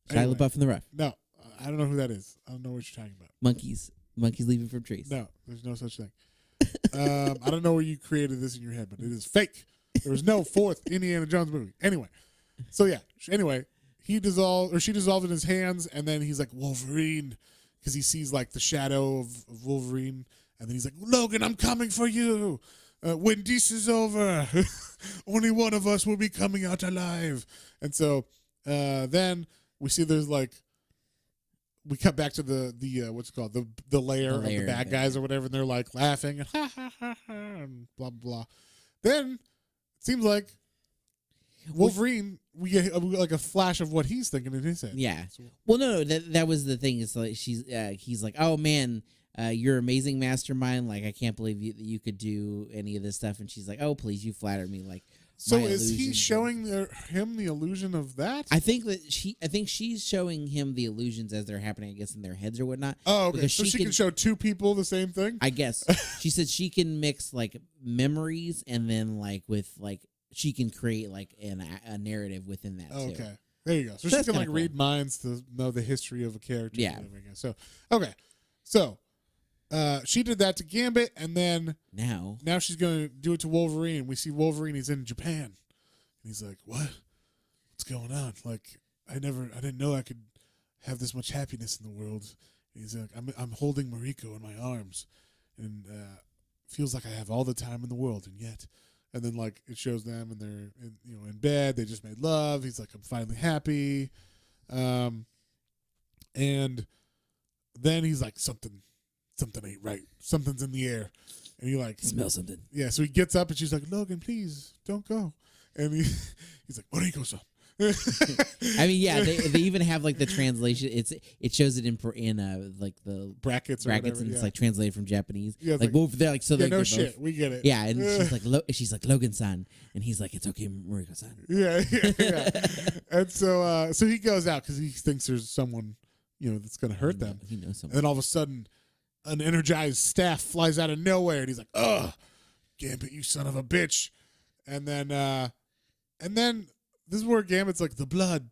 Shia LaBeouf and the Rough. No, I don't know who that is. I don't know what you're talking about. Monkeys leaving from trees. No, there's no such thing. I don't know where you created this in your head, but it is fake. There was no fourth Indiana Jones movie. Anyway, so yeah. Anyway, she dissolved in his hands, and then he's like Wolverine because he sees like the shadow of Wolverine, and then he's like Logan, I'm coming for you. When this is over, only one of us will be coming out alive. And so then we see there's like. We cut back to the what's it called the lair of the bad guys or whatever, and they're like laughing and ha ha ha ha and blah blah. Then it seems like Wolverine, we get like a flash of what he's thinking in his head. Yeah. Well, no, that was the thing. Is like he's like, oh man, you're amazing mastermind. Like I can't believe you could do any of this stuff. And she's like, oh please, you flatter me. Like. So is he showing him the illusion of that? I think she's showing him the illusions as they're happening, I guess, in their heads or whatnot. Oh, okay. So she can show two people the same thing? I guess. She said she can mix like memories and then like with like she can create like a narrative within that too. Okay. There you go. So she can like read minds to know the history of a character. Yeah. So okay. So she did that to Gambit, and then now she's going to do it to Wolverine. We see Wolverine. He's in Japan, and he's like, "What? What's going on? Like, I didn't know I could have this much happiness in the world." And he's like, "I'm holding Mariko in my arms, and feels like I have all the time in the world, and yet." And then like it shows them, and they're in bed. They just made love. He's like, "I'm finally happy," and then he's like, something ain't right. Something's in the air. And he like smell something. Yeah, so he gets up and she's like, Logan, please don't go. And he's like, Mariko-san. I mean, yeah, they even have like the translation. It shows it in like the brackets and whatever, it's like translated from Japanese. Yeah, like both they're like so yeah, they no shit, we get it. Yeah, and she's like Logan-san, and he's like, it's okay, Mariko-san. Yeah. And so he goes out because he thinks there's someone that's gonna hurt them. He knows someone. And then all of a sudden, an energized staff flies out of nowhere, and he's like, "Ugh, Gambit, you son of a bitch!" And then this is where Gambit's like, "The blood,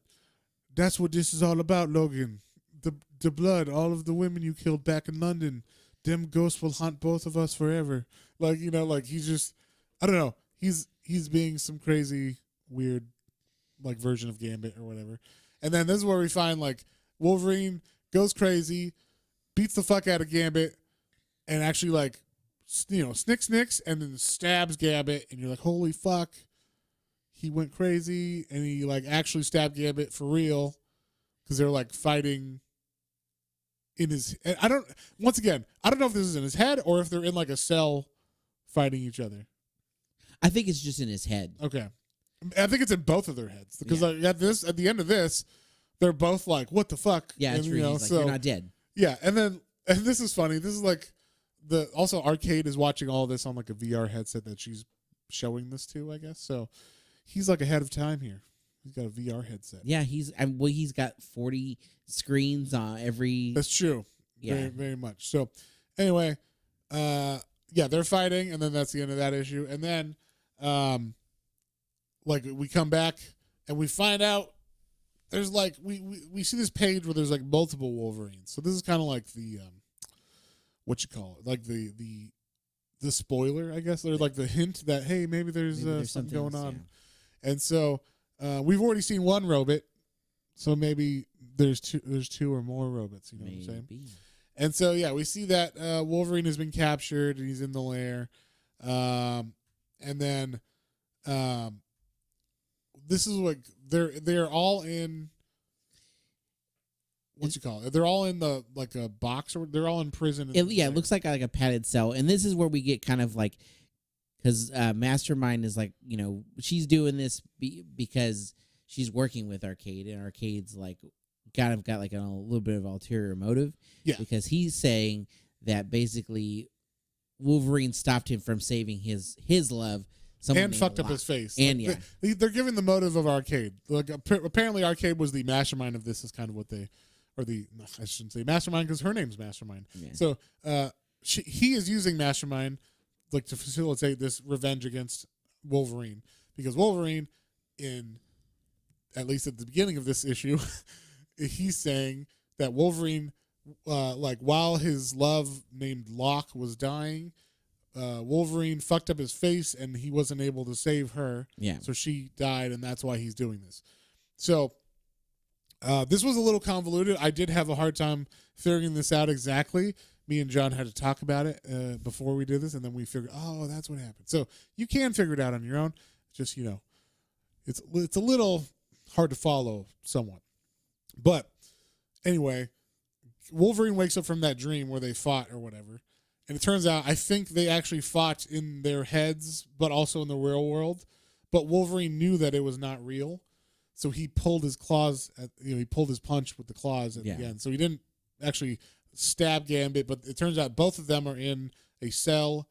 that's what this is all about, Logan. The blood, all of the women you killed back in London, them ghosts will haunt both of us forever." Like like he's just, I don't know, he's being some crazy, weird, like version of Gambit or whatever. And then this is where we find like Wolverine goes crazy, beats the fuck out of Gambit, and actually like snicks and then stabs Gambit, and you're like, holy fuck, he went crazy, and he like actually stabbed Gambit for real because they're like fighting in his. And I don't know if this is in his head or if they're in like a cell fighting each other. I think it's just in his head. Okay, I think it's in both of their heads because like at the end of this, they're both like, what the fuck? Yeah, it's true. He's like, you're not dead. Yeah, and this is funny. This is like also Arcade is watching all this on like a VR headset that she's showing this to, I guess. So he's like ahead of time here. He's got a VR headset. Yeah, he's got 40 screens on every. That's true. Yeah, very, very much. So anyway, they're fighting, and then that's the end of that issue. And then like we come back and we find out there's like we see this page where there's like multiple Wolverines. So this is kind of like the what you call it, like the spoiler, I guess, or like the hint that hey, maybe there's something going on. Yeah. And so we've already seen one robot, so maybe there's two or more robots. You know what I'm saying? And so yeah, we see that Wolverine has been captured and he's in the lair, and then this is like they're all in. What's you call it? They're all in the like a box, or they're all in prison. It looks like a padded cell, and this is where we get kind of like, because Mastermind is like, she's doing this because she's working with Arcade, and Arcade's like kind of got like a little bit of ulterior motive, because he's saying that basically Wolverine stopped him from saving his love. And fucked up his face. And like, they're giving the motive of Arcade. Like apparently Arcade was the mastermind of this. Is kind of what they. I shouldn't say Mastermind because her name's Mastermind. Yeah. So he is using Mastermind like to facilitate this revenge against Wolverine, because Wolverine, at least at the beginning of this issue, he's saying that Wolverine, like while his love named Locke was dying, Wolverine fucked up his face and he wasn't able to save her. Yeah. So she died, and that's why he's doing this. So. This was a little convoluted. I did have a hard time figuring this out exactly. Me and John had to talk about it before we did this, and then we figured, oh, that's what happened. So you can figure it out on your own. Just, it's a little hard to follow somewhat. But anyway, Wolverine wakes up from that dream where they fought or whatever, and it turns out I think they actually fought in their heads, but also in the real world. But Wolverine knew that it was not real. So he pulled his claws he pulled his punch with the claws at the end. So he didn't actually stab Gambit, but it turns out both of them are in a cell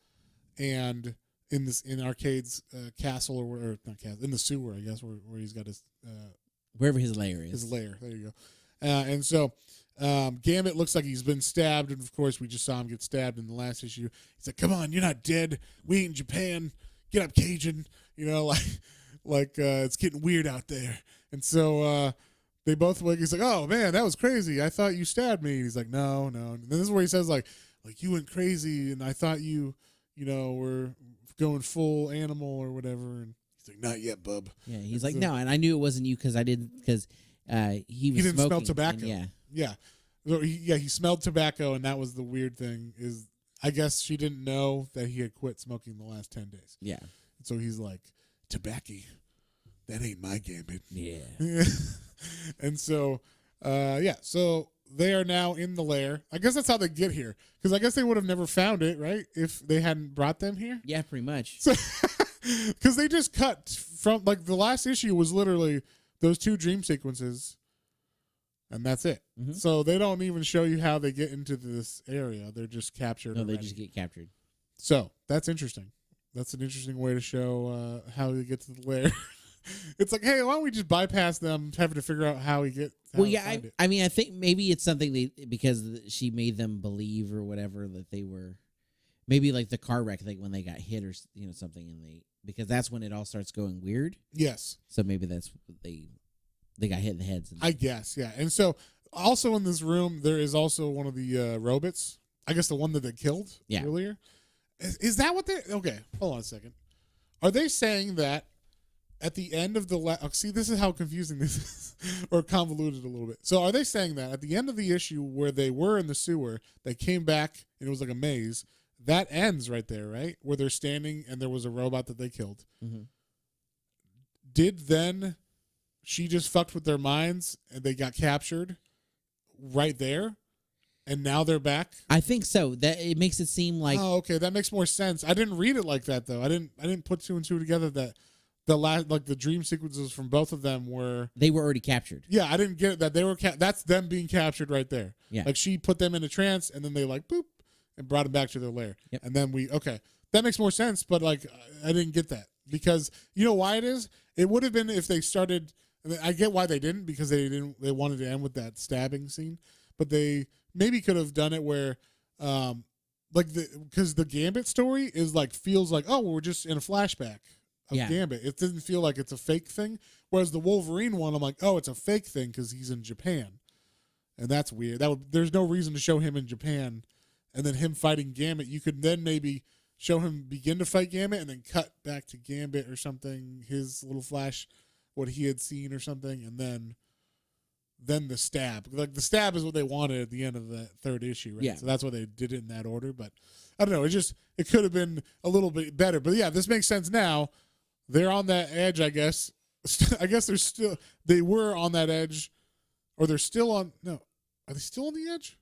and in Arcade's castle or not castle, in the sewer, I guess, where he's got his wherever his lair is. His lair. There you go. And so Gambit looks like he's been stabbed, and of course we just saw him get stabbed in the last issue. He's like, "Come on, you're not dead. We ain't in Japan. Get up, Cajun." Like it's getting weird out there. And so they both wake. He's like, "Oh man, that was crazy. I thought you stabbed me." And he's like, "No." And this is where he says like you went crazy, and I thought you were going full animal or whatever. And he's like, "Not yet, bub." Yeah, he's like, "No," and I knew it wasn't you because he didn't smell tobacco. Yeah. So he smelled tobacco, and that was the weird thing. Is I guess she didn't know that he had quit smoking the last 10 days. Yeah. So he's like, "Tobacco. That ain't my Gambit." Yeah. And so, so they are now in the lair. I guess that's how they get here, because I guess they would have never found it, right, if they hadn't brought them here? Yeah, pretty much. Because they just cut from, like, the last issue was literally those 2 dream sequences, and that's it. Mm-hmm. So they don't even show you how they get into this area. They're just captured. No, they just get captured. So that's interesting. That's an interesting way to show how they get to the lair. It's like, hey, why don't we just bypass them having to figure out how we get? I mean, I think maybe it's something because she made them believe or whatever that they were, maybe like the car wreck, like when they got hit or something, and because that's when it all starts going weird. Yes. So maybe that's they got hit in the heads. I guess, yeah. And so also in this room there is also one of the robots. I guess the one that they killed earlier. Is that what they? Okay, hold on a second. Are they saying that? At the end of the see, this is how confusing this is, or convoluted a little bit. So are they saying that at the end of the issue where they were in the sewer, they came back and it was like a maze, that ends right there, right? Where they're standing and there was a robot that they killed. Mm-hmm. Did then she just fucked with their minds and they got captured right there? And now they're back? I think so. That it makes it seem like, oh, okay, that makes more sense. I didn't read it like that though. I didn't put 2 and 2 together that the dream sequences from both of them they were already captured. Yeah, I didn't get that they were that's them being captured right there. Yeah, like she put them in a trance and then they like boop and brought them back to their lair. Yep. And then that makes more sense. But like I didn't get that because you know why it is. It would have been if they started. I get why they didn't, because they didn't. They wanted to end with that stabbing scene, but they maybe could have done it where. Because the Gambit story is like feels like, oh, we're just in a flashback of Gambit. It didn't feel like it's a fake thing. Whereas the Wolverine one, I'm like, oh, it's a fake thing because he's in Japan, and that's weird. There's no reason to show him in Japan, and then him fighting Gambit. You could then maybe show him begin to fight Gambit, and then cut back to Gambit or something. His little flash, what he had seen or something, and then the stab. Like the stab is what they wanted at the end of the third issue, right? Yeah. So that's why they did it in that order. But I don't know. It could have been a little bit better. But yeah, this makes sense now. They're on that edge, I guess. I guess they were on that edge, or they're still on. No, are they still on the edge?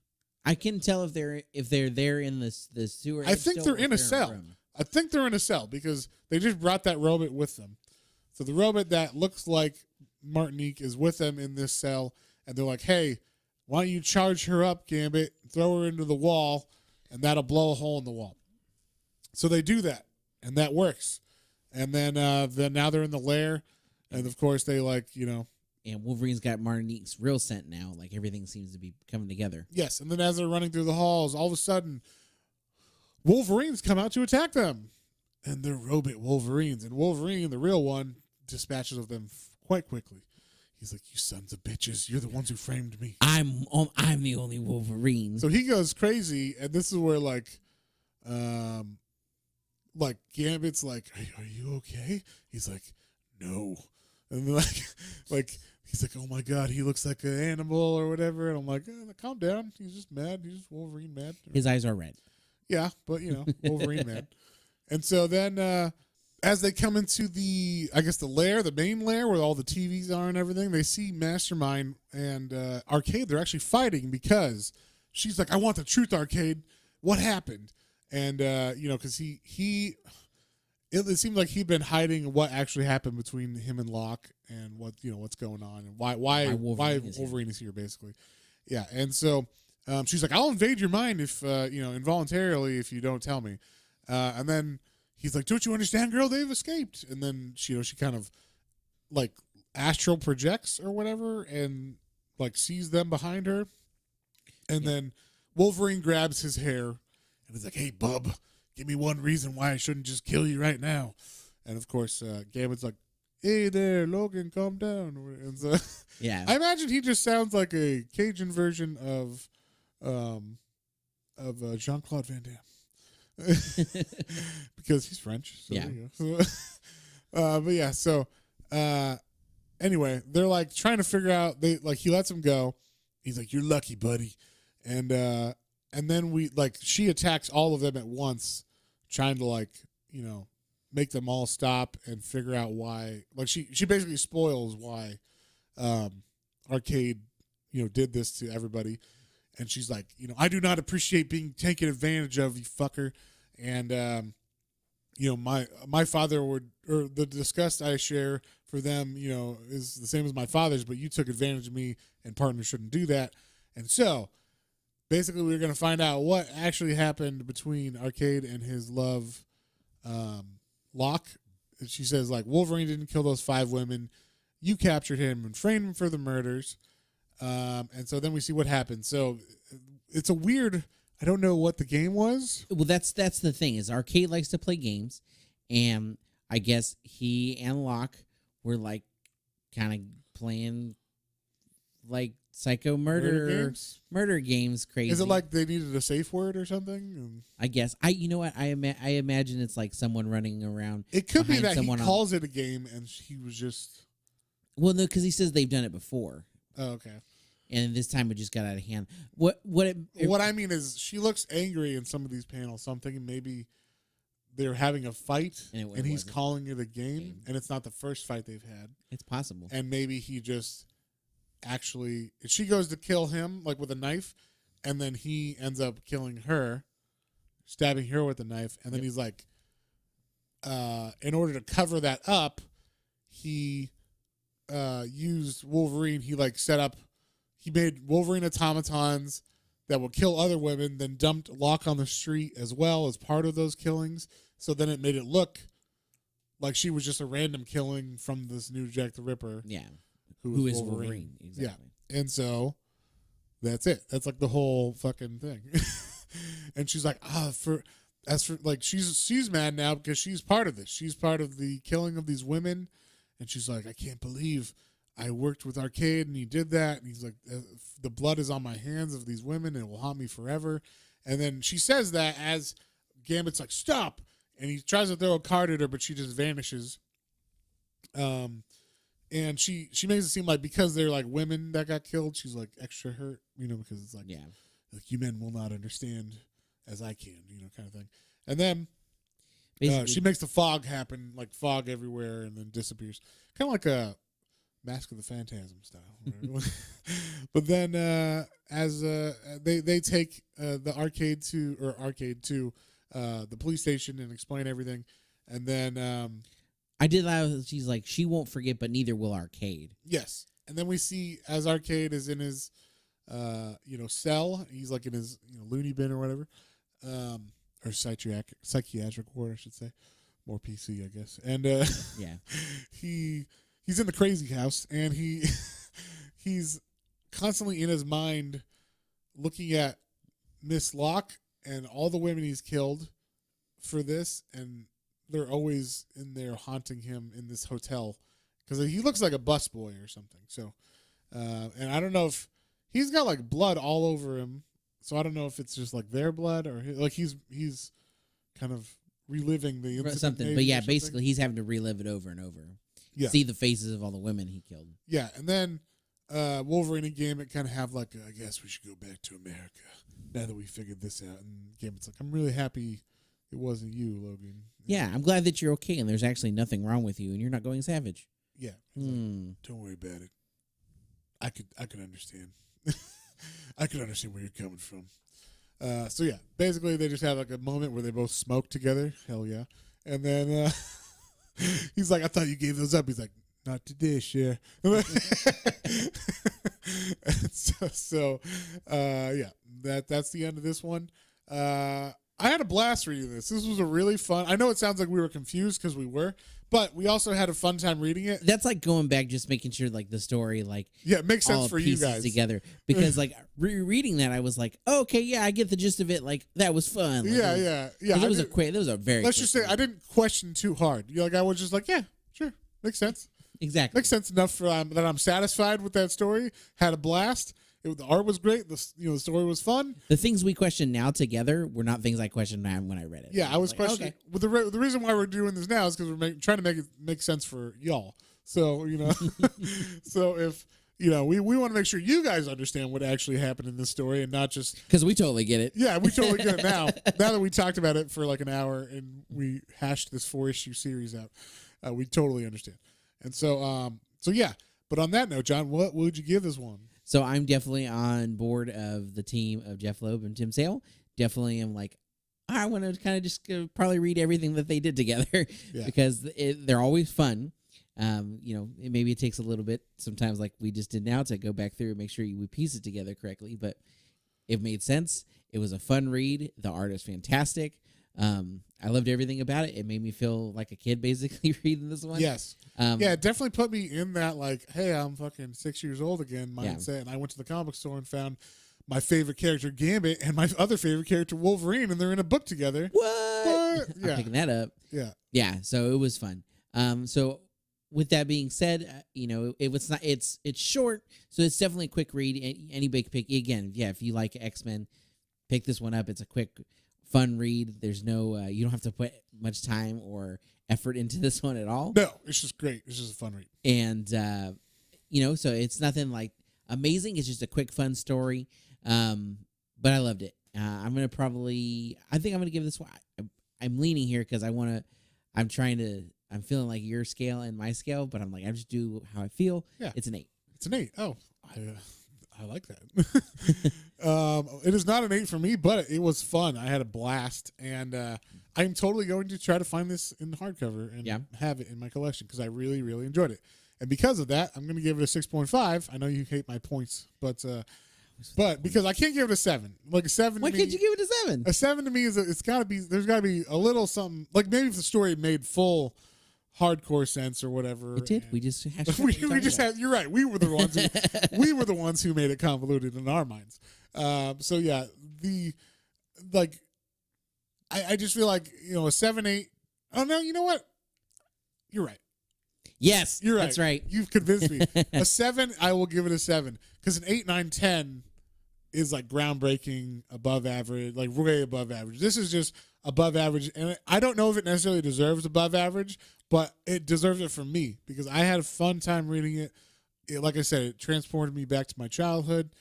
I can tell if they're there in the sewer. I think they're in a cell. I think they're in a cell because they just brought that robot with them. So the robot that looks like Martinique is with them in this cell, and they're like, "Hey, why don't you charge her up, Gambit? Throw her into the wall, and that'll blow a hole in the wall." So they do that, and that works. And then now they're in the lair, and of course they And Wolverine's got Martinique's real scent now. Like everything seems to be coming together. Yes, and then as they're running through the halls, all of a sudden, Wolverines come out to attack them, and they're robot Wolverines. And Wolverine, the real one, dispatches of them quite quickly. He's like, "You sons of bitches! You're the ones who framed me. I'm the only Wolverine." So he goes crazy, and this is where Gambit's like, "Are you okay?" He's like, "No," and then he's like, "Oh my god, he looks like an animal or whatever," and I'm like, "Calm down. He's just mad. He's just Wolverine mad." His eyes are red. Yeah, but Wolverine mad. And so then as they come into the lair, the main lair where all the TVs are and everything, they see Mastermind and Arcade. They're actually fighting because she's like, "I want the truth, Arcade. What happened?" And because it seemed like he'd been hiding what actually happened between him and Locke and what's going on and why Wolverine is here basically. Yeah, and so she's like, "I'll invade your mind if involuntarily if you don't tell me," and then he's like, "Don't you understand, girl? They've escaped." And then she kind of like astral projects or whatever and like sees them behind her. And then Wolverine grabs his hair and is like, "Hey, bub, give me one reason why I shouldn't just kill you right now." And of course, Gambit's like, "Hey there, Logan, calm down." And so Yeah. I imagine he just sounds like a Cajun version of Jean-Claude Van Damme. Because he's French. So Yeah. But yeah, so anyway, they're like trying to figure out he lets him go. He's like, "You're lucky, buddy." And then she attacks all of them at once, trying to make them all stop and figure out why. Like she basically spoils why Arcade did this to everybody. And she's like, "I do not appreciate being taken advantage of, you fucker." And, my father or the disgust I share for them, is the same as my father's, but you took advantage of me and partners shouldn't do that. And so basically we're going to find out what actually happened between Arcade and his love, Locke. And she says Wolverine didn't kill those 5 women. You captured him and framed him for the murders. And so then we see what happens. So it's a weird, I don't know what the game was. Well, that's the thing is Arcade likes to play games, and I guess he and Locke were kind of playing psycho murder games crazy. Is it like they needed a safe word or something? I guess I imagine it's like someone running around. It could be that he calls it a game and he was just. Well, no, because he says they've done it before. Oh, okay. And this time it just got out of hand. What I mean is she looks angry in some of these panels, so I'm thinking maybe they're having a fight and he's calling it a game, and it's not the first fight they've had. It's possible. And maybe he just she goes to kill him with a knife, and then he ends up killing her, stabbing her with a knife, and then he's like, in order to cover that up, he used Wolverine. He he made Wolverine automatons that would kill other women, then dumped Locke on the street as well as part of those killings. So then it made it look like she was just a random killing from this new Jack the Ripper. Yeah. Who is Wolverine. Exactly. Yeah. And so that's it. That's the whole fucking thing. And she's like, as for like she's mad now because she's part of this. She's part of the killing of these women, and she's like, I can't believe I worked with Arcade and he did that. And he's like, the blood is on my hands of these women and it will haunt me forever. And then she says that as Gambit's like, stop, and he tries to throw a card at her, but she just vanishes. And she makes it seem like because they're like women that got killed, she's like extra hurt, because it's like, like you men will not understand as I can, kind of thing. And then she makes the fog happen, like fog everywhere, and then disappears, kind of like a Mask of the Phantasm style. But then as they take the arcade to the police station and explain everything, and then I did laugh. She's like, she won't forget, but neither will Arcade. Yes. And then we see as Arcade is in his, cell. He's like in his loony bin or whatever, or psychiatric ward, I should say, more PC, I guess. And he's in the crazy house, and he's constantly in his mind looking at Miss Locke and all the women he's killed for this, and they're always in there haunting him in this hotel because he looks like a busboy or something. So, and I don't know if he's got like blood all over him. So I don't know if it's just like their blood or like he's kind of reliving the incident. Something. But yeah, basically he's having to relive it over and over. Yeah. See the faces of all the women he killed. Yeah. And then Wolverine and Gambit kind of have like, I guess we should go back to America now that we figured this out. And Gambit's like, I'm really happy it wasn't you, Logan. Yeah, I'm glad that you're okay and there's actually nothing wrong with you and you're not going savage. Yeah. Like, don't worry about it. I could understand. I could understand where you're coming from. So yeah, basically they just have like a moment where they both smoke together. Hell yeah. And then he's like, I thought you gave those up. He's like, not today, Cher. So yeah, that's the end of this one. I had a blast reading this. This was a really fun. I know it sounds like we were confused because we were, but we also had a fun time reading it. That's like going back, just making sure like the story, like it makes sense for you guys together. Because like reading that, I was like, oh, okay, yeah, I get the gist of it. Like that was fun. Like, yeah. It was It was a very. Let's just say I didn't question too hard. I was just like, yeah, sure, makes sense. Exactly, makes sense enough for that I'm satisfied with that story. Had a blast. The art was great. The story was fun. The things we question now together were not things I questioned when I read it. Yeah, I was questioning. Okay. But the reason why we're doing this now is because we're trying to make it make sense for y'all. So so if we want to make sure you guys understand what actually happened in this story and not just because we totally get it. Yeah, we totally get it now. Now that we talked about it for like an hour and we hashed this 4-issue series out, we totally understand. And so yeah. But on that note, John, what would you give this one? So I'm definitely on board of the team of Jeff Loeb and Tim Sale. Definitely am like, I want to kind of just probably read everything that they did together because they're always fun. Maybe it takes a little bit sometimes like we just did now to go back through and make sure we piece it together correctly. But it made sense. It was a fun read. The art is fantastic. I loved everything about it. It made me feel like a kid basically reading this one. Yes. It definitely put me in that like, hey, I'm fucking 6 years old again mindset. Yeah. And I went to the comic store and found my favorite character Gambit and my other favorite character Wolverine, and they're in a book together. What? Yeah. I'm picking that up. Yeah. Yeah. So it was fun. So with that being said, it was not. It's short, so it's definitely a quick read. Anybody can pick again. Yeah, if you like X-Men, pick this one up. It's a quick, fun read. There's no, you don't have to put much time or effort into this one at all. No, it's just great. It's just a fun read. And, so it's nothing like amazing. It's just a quick, fun story. But I loved it. I think I'm going to give this one, I'm leaning here because I'm feeling like your scale and my scale, but I'm like, I just do how I feel. Yeah. It's an 8. It's an 8. Oh, I like that. It is not an 8 for me, but it was fun. I had a blast, and I'm totally going to try to find this in hardcover and have it in my collection because I really, really enjoyed it. And because of that, I'm going to give it a 6.5. I know you hate my points, but because I can't give it a 7. Like a 7. Why can't you give it a 7? A 7 to me is there's got to be a little something. Like maybe if the story made full hardcore sense or whatever. It did. We just had. You're right. We were the ones who made it convoluted in our minds. So yeah, I just feel like, a 7, 8. Oh no, you know what? You're right. Yes, You're right. That's right. You've convinced me. A 7, I will give it a 7 because an 8, 9, 10 is like groundbreaking, above average, like way above average. This is just above average, and I don't know if it necessarily deserves above average, but it deserves it from me because I had a fun time reading it. Like I said, it transported me back to my childhood,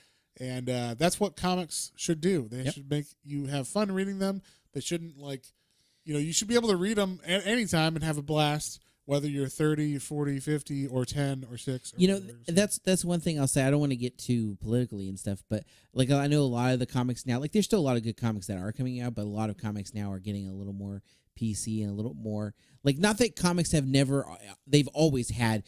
and that's what comics should do. They should make you have fun reading them. They shouldn't you should be able to read them at any time and have a blast. Whether you're 30, 40, 50, or 10, or 6. Or that's one thing I'll say. I don't want to get too politically and stuff, but like I know a lot of the comics now, like there's still a lot of good comics that are coming out, but a lot of comics now are getting a little more PC and a little more, like, not that comics they've always had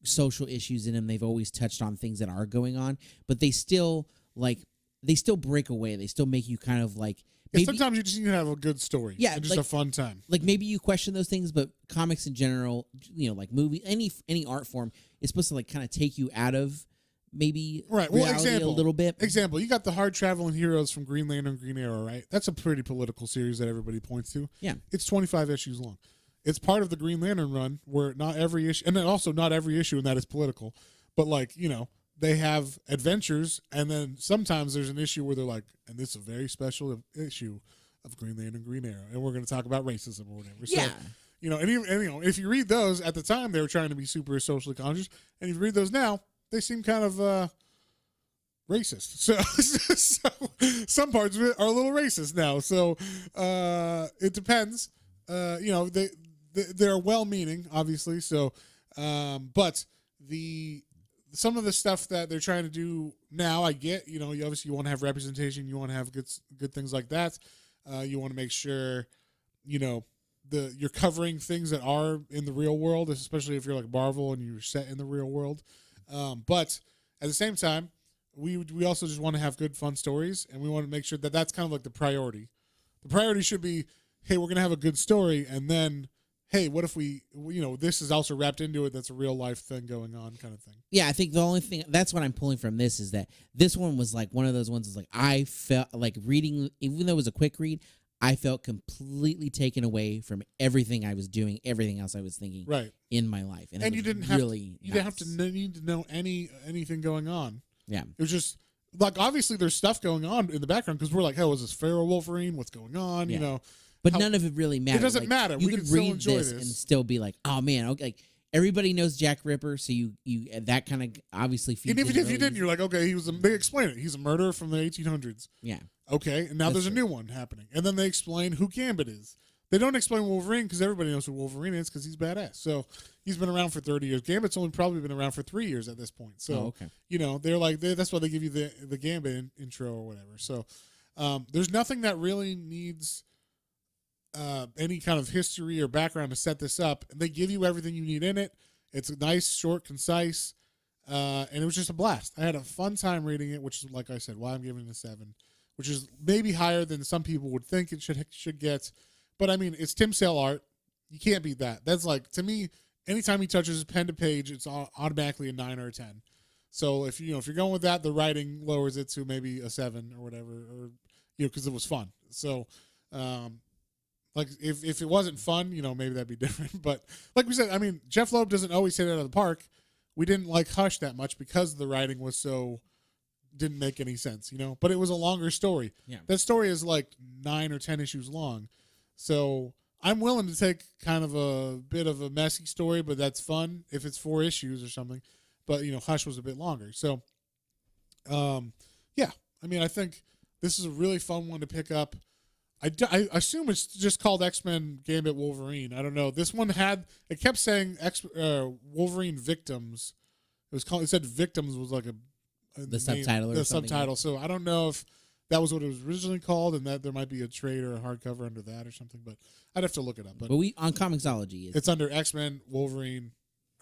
social issues in them. They've always touched on things that are going on, but they still break away. They still make you kind of like, maybe, sometimes you just need to have a good story. Yeah, and just a fun time. Like maybe you question those things, but comics in general, like movie, any art form is supposed to like kind of take you out of maybe reality a little bit. Example, you got the hard traveling heroes from Green Lantern, Green Arrow, right? That's a pretty political series that everybody points to. Yeah, it's 25 issues long. It's part of the Green Lantern run where not every issue, and then also not every issue in that is political, but they have adventures, and then sometimes there's an issue where they're like, and this is a very special issue of Green Lantern, Green Arrow, and we're going to talk about racism or whatever. Yeah. So, and if you read those at the time, they were trying to be super socially conscious, and if you read those now, they seem kind of racist. So some parts of it are a little racist now. So it depends. They're well-meaning, obviously. So, but some of the stuff that they're trying to do now, I get. You obviously you want to have representation. You want to have good things like that. You want to make sure, you're covering things that are in the real world, especially if you're like Marvel and you're set in the real world. But at the same time, we also just want to have good, fun stories, and we want to make sure that that's kind of like the priority. The priority should be, hey, we're going to have a good story, and then, hey, what if this is also wrapped into it, that's a real life thing going on kind of thing. Yeah, I think the only thing, that's what I'm pulling from this, is that this one was like one of those ones is like, I felt like reading, even though it was a quick read, I felt completely taken away from everything I was doing, everything else I was thinking in my life. And you didn't have to need to know anything going on. Yeah. It was just, like, obviously there's stuff going on in the background because we're like, oh, is this Pharaoh Wolverine? What's going on? Yeah. But none of it really mattered. It doesn't matter. You could read this and still be like, oh man, okay. Like, everybody knows Jack Ripper, so you that kind of obviously feeds. And even if you didn't, you're like, okay, they explain it. He's a murderer from the 1800s. Yeah. Okay, and now there's a new one happening, and then they explain who Gambit is. They don't explain Wolverine because everybody knows who Wolverine is because he's badass. So he's been around for 30 years. Gambit's only probably been around for 3 years at this point. So they're like that's why they give you the Gambit intro or whatever. So there's nothing that really needs any kind of history or background to set this up, and they give you everything you need in it. It's nice, short, concise, and it was just a blast. I had a fun time reading it, which is, like I said, why I'm giving it a 7, which is maybe higher than some people would think it should get. But I mean, it's Tim Sale art. You can't beat that. That's like, to me, anytime he touches pen to page, it's automatically a 9 or a 10. So if you're going with that, the writing lowers it to maybe a 7 or whatever, or because it was fun. So like if it wasn't fun, maybe that'd be different. But like we said, I mean, Jeff Loeb doesn't always hit it out of the park. We didn't like Hush that much because the writing was didn't make any sense, but it was a longer story. Yeah. That story is like 9 or 10 issues long. So I'm willing to take kind of a bit of a messy story, but that's fun if it's 4 issues or something. But, Hush was a bit longer. So, yeah, I mean, I think this is a really fun one to pick up. I assume it's just called X-Men Gambit Wolverine. I don't know. This one it kept saying Wolverine Victims. It said Victims was like the subtitle or something. Subtitle. So I don't know if that was what it was originally called, and that there might be a trade or a hardcover under that or something. But I'd have to look it up. But we on Comixology, it's under X-Men Wolverine.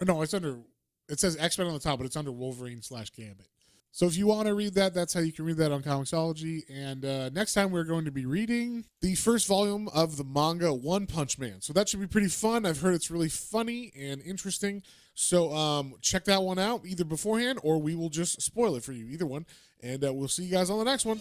No, it says X-Men on the top, but it's under Wolverine /Gambit. So if you want to read that, that's how you can read that on Comixology. And next time we're going to be reading the first volume of the manga One Punch Man. So that should be pretty fun. I've heard it's really funny and interesting. So check that one out either beforehand or we will just spoil it for you. Either one. And we'll see you guys on the next one.